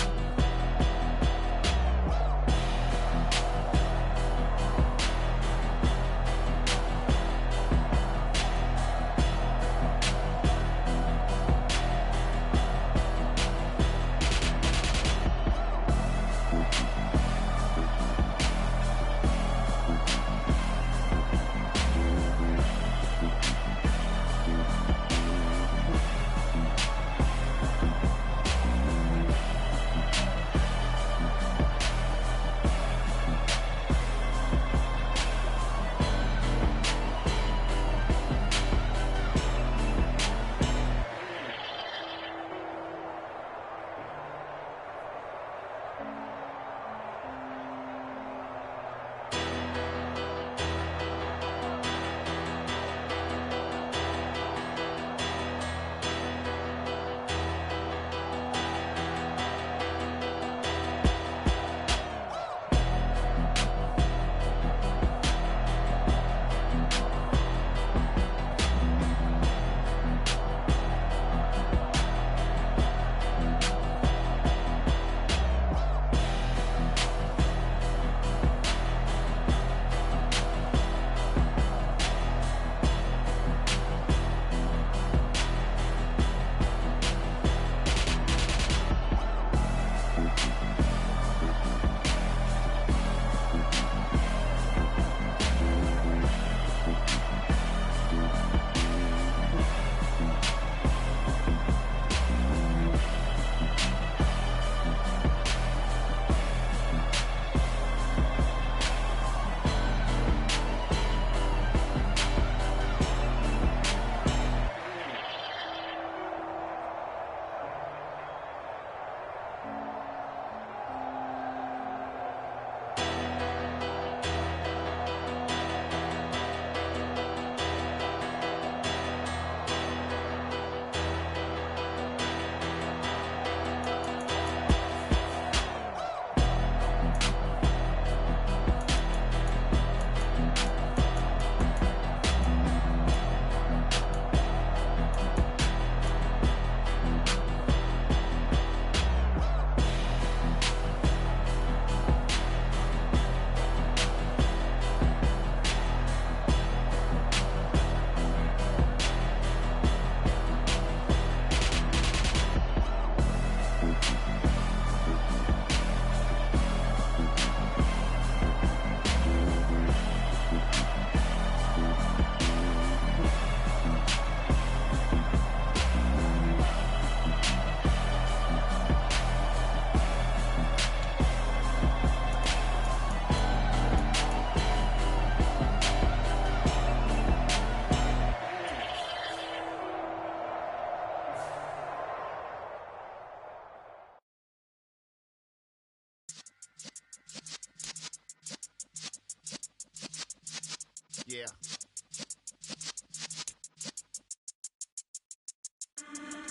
Yeah.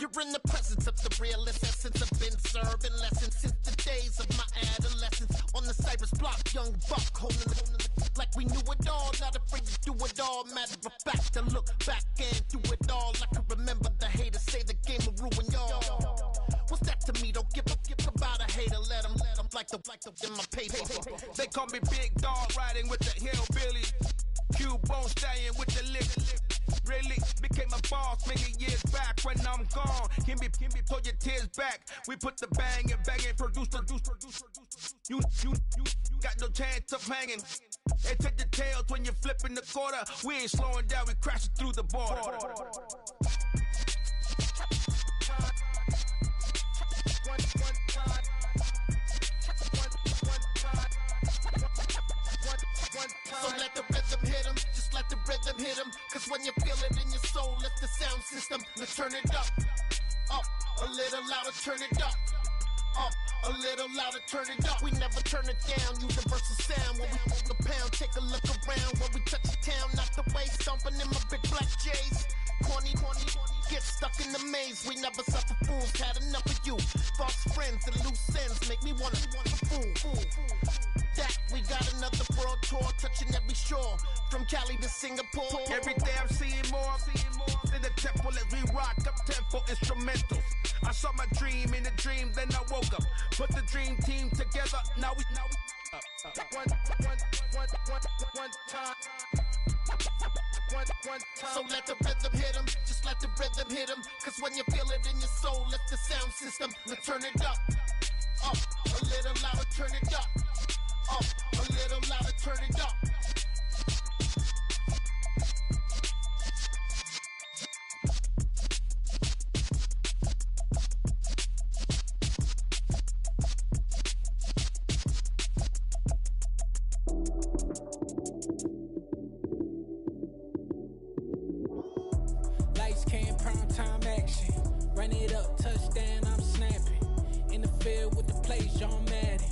You're in the presence of the realest essence. I've been serving lessons since the days of my adolescence. On the Cypress block, young buck holding it like we knew it all. Not afraid to do it all. Matter of fact, I look back and do it all. I can remember the haters say the game will ruin y'all. What's that to me? Don't give about a hater. Let them like the in my paper. They call me Big Dog, riding with the hillbilly. Q-Bone stallion with the lick. Really became a boss many years back. When I'm gone, can be pull your tears back. We put the bang and produce. You got no chance of hanging. They take the tails when you're flipping the quarter. We ain't slowing down, we crashing through the border. So let the rhythm hit him, just let the rhythm hit him. Cause when you feel it in your soul, lift the sound system. Let's turn it up, a little louder, turn it up. up, a little louder, turn it up. We never turn it down, universal sound. When we move the pound, take a look around. When we touch the town, not the way, stomping in my big black J's. Corny, get stuck in the maze. We never suffer fools, had enough of you. False friends and loose ends make me wanna fool. That we got another world tour, touching every shore, from Cali to Singapore. Every day I'm seeing more in the temple as we rock up tempo instrumentals. I saw my dream in a dream, then I woke up. Put the dream team together, now we one time. So let the rhythm hit 'em, just let the rhythm hit 'em. Cause when you feel it in your soul, lift the sound system. Let's turn it up, a little louder, turn it up, a little louder, turn it up. Lights, cam, prime time action. Run it up, touchdown, I'm snapping. In the field with the plays, John Madden.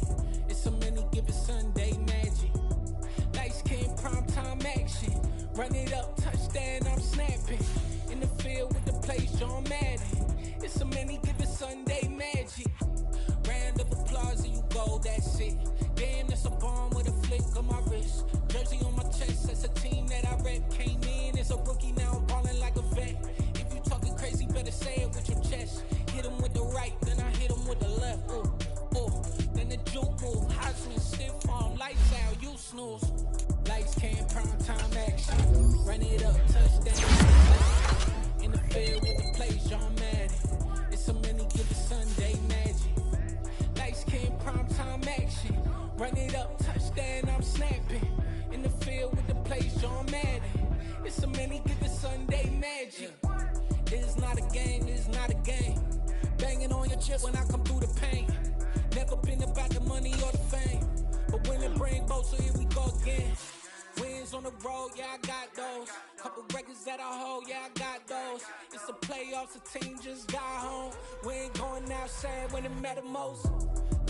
It's so many, give it Sunday magic. Lights, cam, prime time action. Run it up, touchdown, I'm snapping. In the field with the plays, John Madden. It's so many, give it Sunday magic. Round of applause and you go, that's it. Damn, that's a bomb with a flick on my wrist. Jersey on my chest, that's a team that I rep. Came in as a rookie, now I'm ballin' like a vet. If you talking crazy, better say it with your chest. Hit him with the right, then I hit him with the left. Ooh, then the juke move. Heisman, stiff arm, lights out, you snooze. Lights, cam, prime time action. Run it up, touchdown. In the field with the plays, John Madden. It's so many, give it Sunday magic. Lights, cam, prime time action. Run it up, touchdown, I'm snapping. In the field with the plays, John Madden. It's so many, give it Sunday magic. It is not a game, it is not a game. Banging on your chest when I come through the pain. Never been about the money or the fame. But when it bring both, so here we go again. Wins on the road, yeah, I got those. Couple records that I hold, yeah, I got those. It's the playoffs, the team just got home. We ain't going outside when it matter most.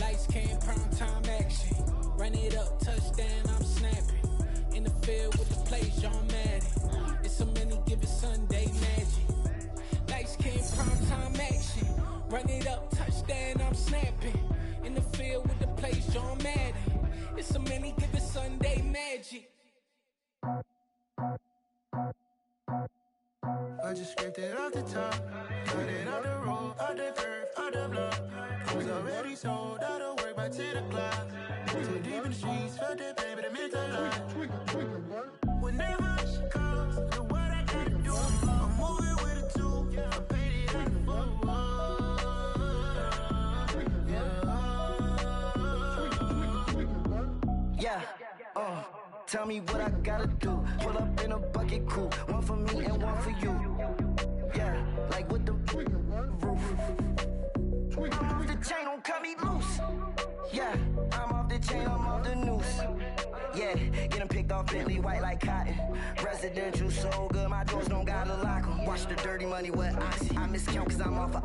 Lights, cam, prime time action. Run it up, touchdown, I'm snapping. In the field with the plays, John Madden. It's so many, give it Sunday magic. Lights, cam, prime time action. Run it up, touchdown, I'm snapping. In the field with the plays, John Madden. It's so many, give it Sunday magic. I just scraped it off the top, cut it out the road, out the curve, out the block. I was already sold, out of work by 10 o'clock. Too deep in the streets, felt that pain, but it meant a lot. Whenever she calls, do what I gotta do. I'm moving with a two, I paid it out the full. Yeah, tell me what I gotta do. Pull up in a bucket crew, one for me and one for you. Yeah, like with the roof. I'm off the chain, don't cut me loose. Yeah, I'm off the chain, I'm off the noose. Yeah, getting picked off Bentley white like cotton. Residential so good, my doors don't gotta lock 'em. Watch the dirty money with oxy. I miscount cause I'm off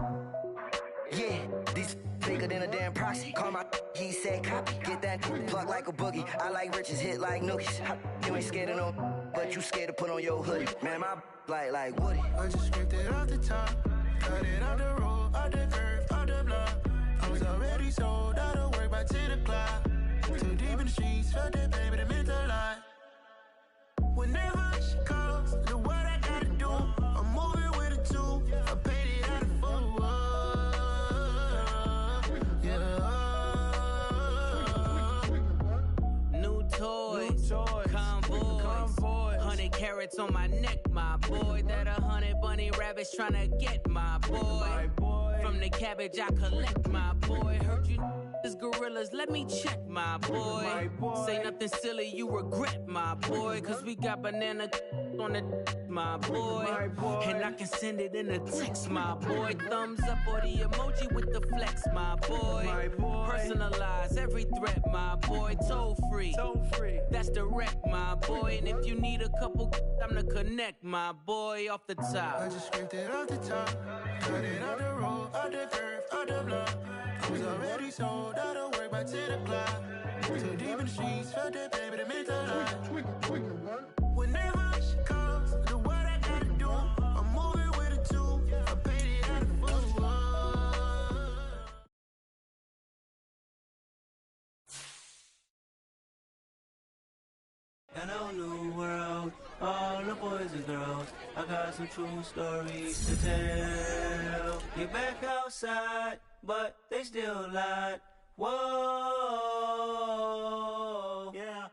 yeah, these bigger than a damn proxy. Call my he said copy. Get that plug like a boogie. I like riches, hit like nookies. You ain't scared of no, but you scared to put on your hoodie. Man, my like Woody. I just scraped it off the top, cut it out the road, out the curve, out the block. I was already sold, out of work by 10 o'clock. Too deep in the streets, felt that pain, but it meant a lot. Whenever she calls, do what I gotta do. I'm moving with a two, I paid it out of full. Toys, convoys, 100 carats on my neck, my boy. That 100 bunny rabbits tryna get my boy. From the cabbage I collect, my boy. Heard you is gorillas, let me check, my boy. Say nothing silly, you regret, my boy. Cause we got banana on the my boy. And I can send it in a text, my boy. Thumbs up or the emoji with the flex, my boy. Personalize every threat, my boy. Toll free, that's direct, my boy. And if you need a couple, I'm to connect, my boy, off the top. I just scraped it off the top, cut it out the road, out the curve, out the block. I was already sold out of work by 10 o'clock. Too deep in the streets, felt that baby, that meant a lot. Whenever she calls, do what I gotta do. I'm moving with a two. I paid it out of full. Hello, new world, all the boys and girls. I got some true stories to tell. Get back outside, but they still lied. Whoa, yeah.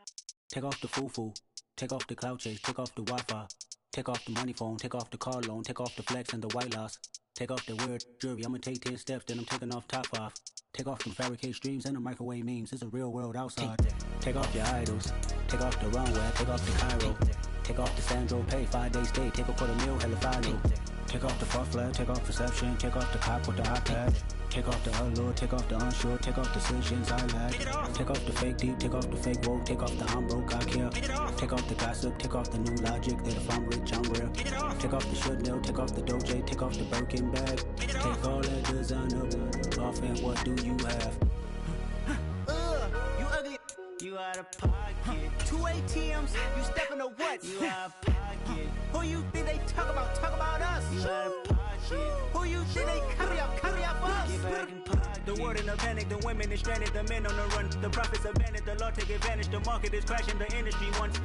Take off the foo-foo, take off the cloud chase, take off the Wi-Fi, take off the money phone, take off the car loan, take off the flex and the white loss, take off the weird jewelry. I'ma take 10 steps, then I'm taking off top 5. Take off them fabricate streams and the microwave memes. It's a real world outside. Take off your idols, take off the runway, take off the Cairo, take off the Sandro pay, 5-day stay, take a $250,000, hella final. Take off the fuck flag, take off perception, take off the cop with the iPad. Take off the allure, take off the unsure, take off decisions I lack. Take off the fake deep, take off the fake woke, take off the I'm broke, I care. Take off the gossip, take off the new logic that if I'm rich, I'm real. Take off the should know, take off the doje, take off the Birkin bag. Take all that designer off and what do you have? You ugly, you out of pocket. 2 ATMs, you stepping or what? You out of pocket. Who you think they talk about us? You out of pocket. Who you think they carry up us? Get back in pocket. The world in a panic, the women is stranded, the men on the run. The profits abandoned, the law take advantage, the market is crashing, the industry wants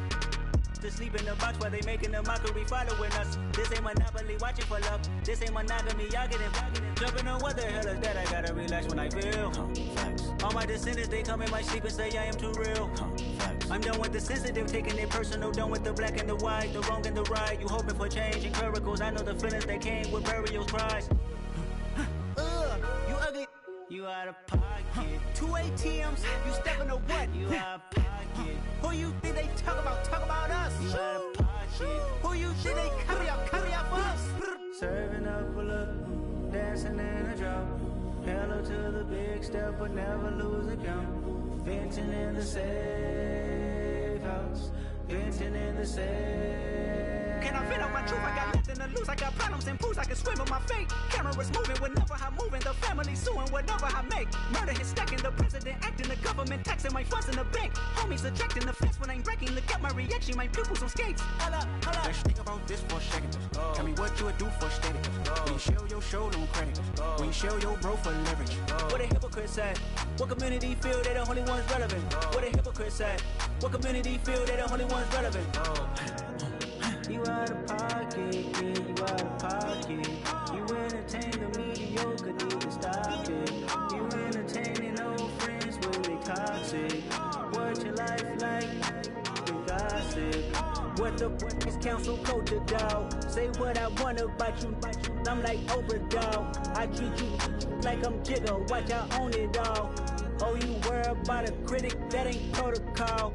to sleep in the box while they making a mockery following us. This ain't monopoly, watching for love. This ain't monogamy, y'all getting jumping on what the hell is that? I gotta relax when I feel. All my descendants, they come in my sleep and say I am too real. I'm done with the sensitive, taking it personal, done with the black and the white, the wrong and the right. You hoping for change and miracles. I know the feelings that came with burial cries. You ugly, you out of pocket. 2 ATMs, you stepping or what? You out of pocket. Who you think they talk about us? You out of pocket. Who you think they carry up us? Serving up a look, dancing in a drop. Hello to the big step, but never lose a count. Venting in the safe house, venting in the safe. Can I vent out my truth? I got nothing to lose. I got problems and pools. I can swim in my fate. Cameras moving whenever I'm moving. The family suing whatever I make. Murder is stacking. The president acting. The government taxing my funds in the bank. Homies subtracting the fence when I'm breaking. Look at my reaction. My pupils on skates. Holla. Let's think about this for a second. Tell me what you would do for status. When you show your show, no credit. When you show your bro for leverage. What a hypocrite said. What community feel they the only ones relevant? What a hypocrite said. What community feel they the only ones relevant? You out of pocket, yeah, you out of pocket. You entertain the mediocre, need to stop it. You entertaining old friends when they toxic. What your life like? You gossip. What the is council culture, dog? Say what I want about you. I'm like Oprah, dog. I treat you like I'm Jigga. Watch I own it all. Oh, you worry about a critic? That ain't protocol.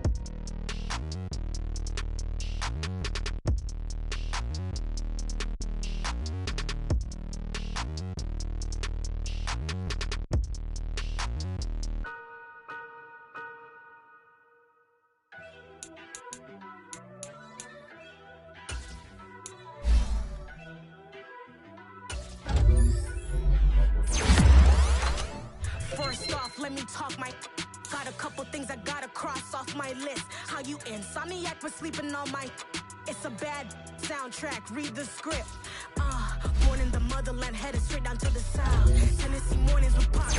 First off, let me talk my. Got a couple things I gotta cross off my list. How you insomniac for sleeping on my. It's a bad soundtrack. Read the script. Born in the motherland, headed straight down to the south. Tennessee mornings with pop.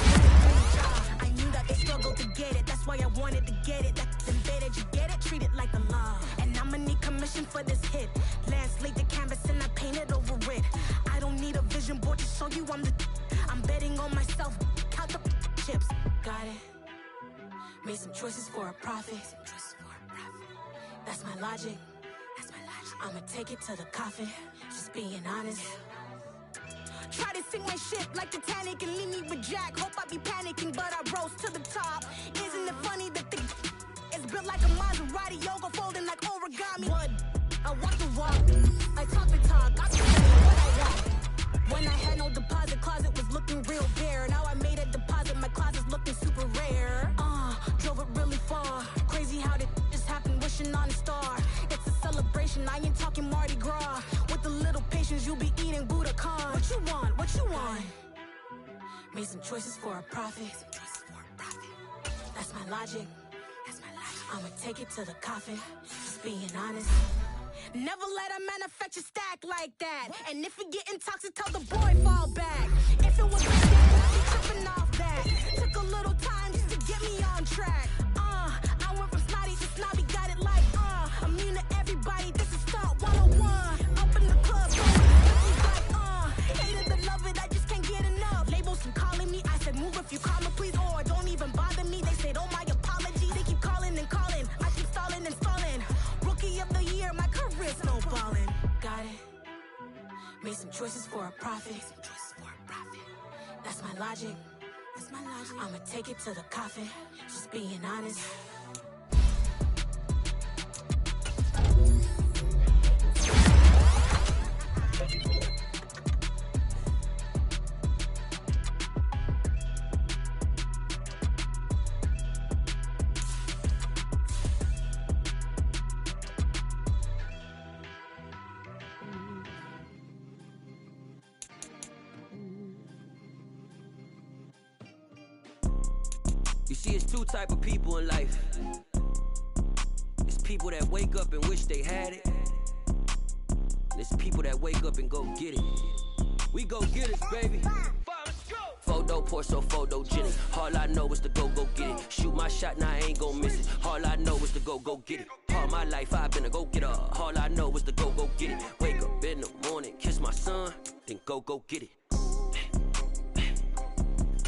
I knew that they struggled to get it. That's why I wanted to get it. That's embedded. You get it? Treat it like a law. And I'ma need commission for this hit. Lance laid the canvas and I painted over it. I don't need a vision board to show you I'm the. I'm betting on myself. Count the chips. Got it. Made some choices for a profit. That's my logic. I'ma take it to the coffin. Just being honest. Try to sink my ship like Titanic and leave me with Jack. Hope I be panicking, but I rose to the top. Isn't it funny that the is built like a Maserati, yoga folding like origami? What? I walk the walk. I talk the talk. I can tell you what I want. When I had no deposit, closet was looking real bare. Now I made a deposit, my closet's looking super rare. Drove it really far. Crazy how did just happen, wishing on a star. It's a celebration, I ain't talking Mardi Gras. With a little patience, you'll be eating Budokan. What you want? What you want? Made some choices for a profit. That's my logic. I'ma take it to the coffin. Just being honest. Never let a manufacture stack like that. And if it getting toxic, tell the boy fall back. If it was I'd be tripping off that. Took a little time just to get me on track. I went from snotty to snobby, got it like immune to everybody. This is Stunt 101. Up in the club, like hated to love it, I just can't get enough. Labels keep calling me, I said move if you call me, please, or don't even bother me. They said, oh my apologies. They keep calling and calling, I keep stalling and stalling. Rookie of the year, my career snowballing. Got it. Made some choices for a profit. That's my logic. I'ma take it to the coffin. Just being honest. You see, it's two type of people in life. It's people that wake up and wish they had it. And it's people that wake up and go get it. We go get it, baby. Photo pour so photogenic. All I know is to go get it. Shoot my shot, now I ain't gon' miss it. All I know is to go get it. All my life I've been a go-getter. All I know is to go get it. Wake up in the morning, kiss my son, then go get it.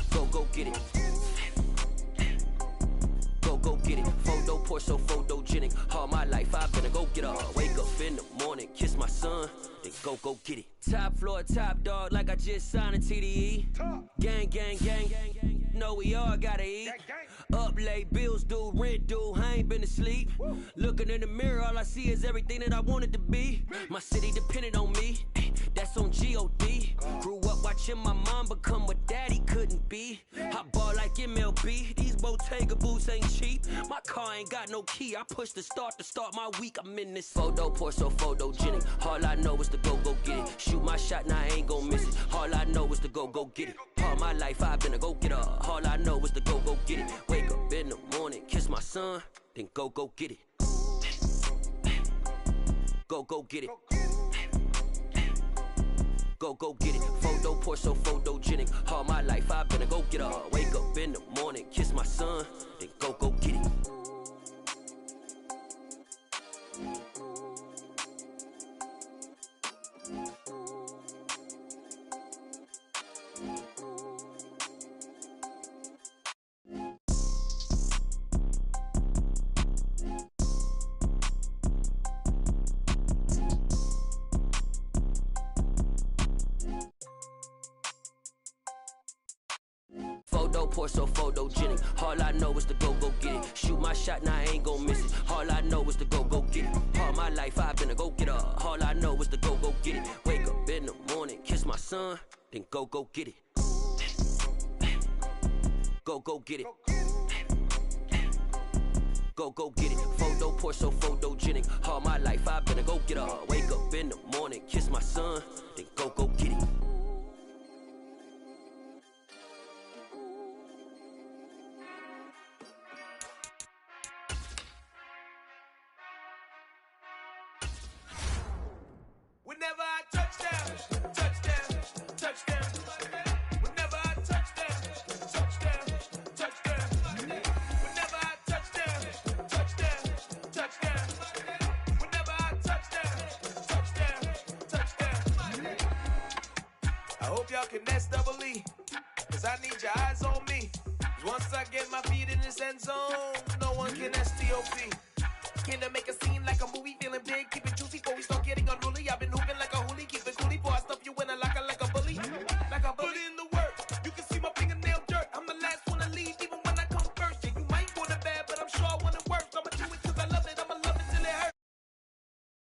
Go get it. Go get it. Photo pour so photogenic. All my life I've been a go-getter. Wake up in the morning, kiss my son, then go get it. Top floor, top dog, like I just signed a TDE. Gang, gang, gang, gang, gang. Know we all gotta eat. Up late, bills due, rent due, I ain't been asleep. Looking in the mirror, all I see is everything that I wanted to be. My city depended on me, that's on G.O.D. Grew up watching my mom become what daddy couldn't be. I ball like MLB, these Bottega boots ain't cheap. My car ain't got no key, I push the start to start my week. I'm in this photo pour so photogenic. All I know is to go get it. Shoot my shot, now I ain't gon' miss it. All I know is to go get it. All my life I've been a go-getter. All I know is to go get it. Wake up in the morning, kiss my son, then go get it. Go get it. Go get it. Photo pour so photogenic. All my life I've been a go-getter. Wake up in the morning, kiss my son, then go get it. Photo pour so photogenic. All I know is to go get it. Shoot my shot, now I ain't gon' miss it. All I know is to go get it. All my life I've been a go-getter. All I know is to go get it. Wake up in the morning, kiss my son, then go get it. Go get it. Go get it. Photo pour so photogenic. All my life I've been a go-getter. Wake up in the morning, kiss my son, then go get it. Whenever I touchdown, touchdown, touchdown. Whenever I touchdown, touchdown, touchdown. Whenever I touchdown, touchdown, touchdown. Whenever I touchdown, touchdown. I hope y'all can nest double E, cause I need your eyes on me. Once I get my feet in this end zone, no one can STOP. Can to make a scene like a movie, feeling big, keep it juicy before we start getting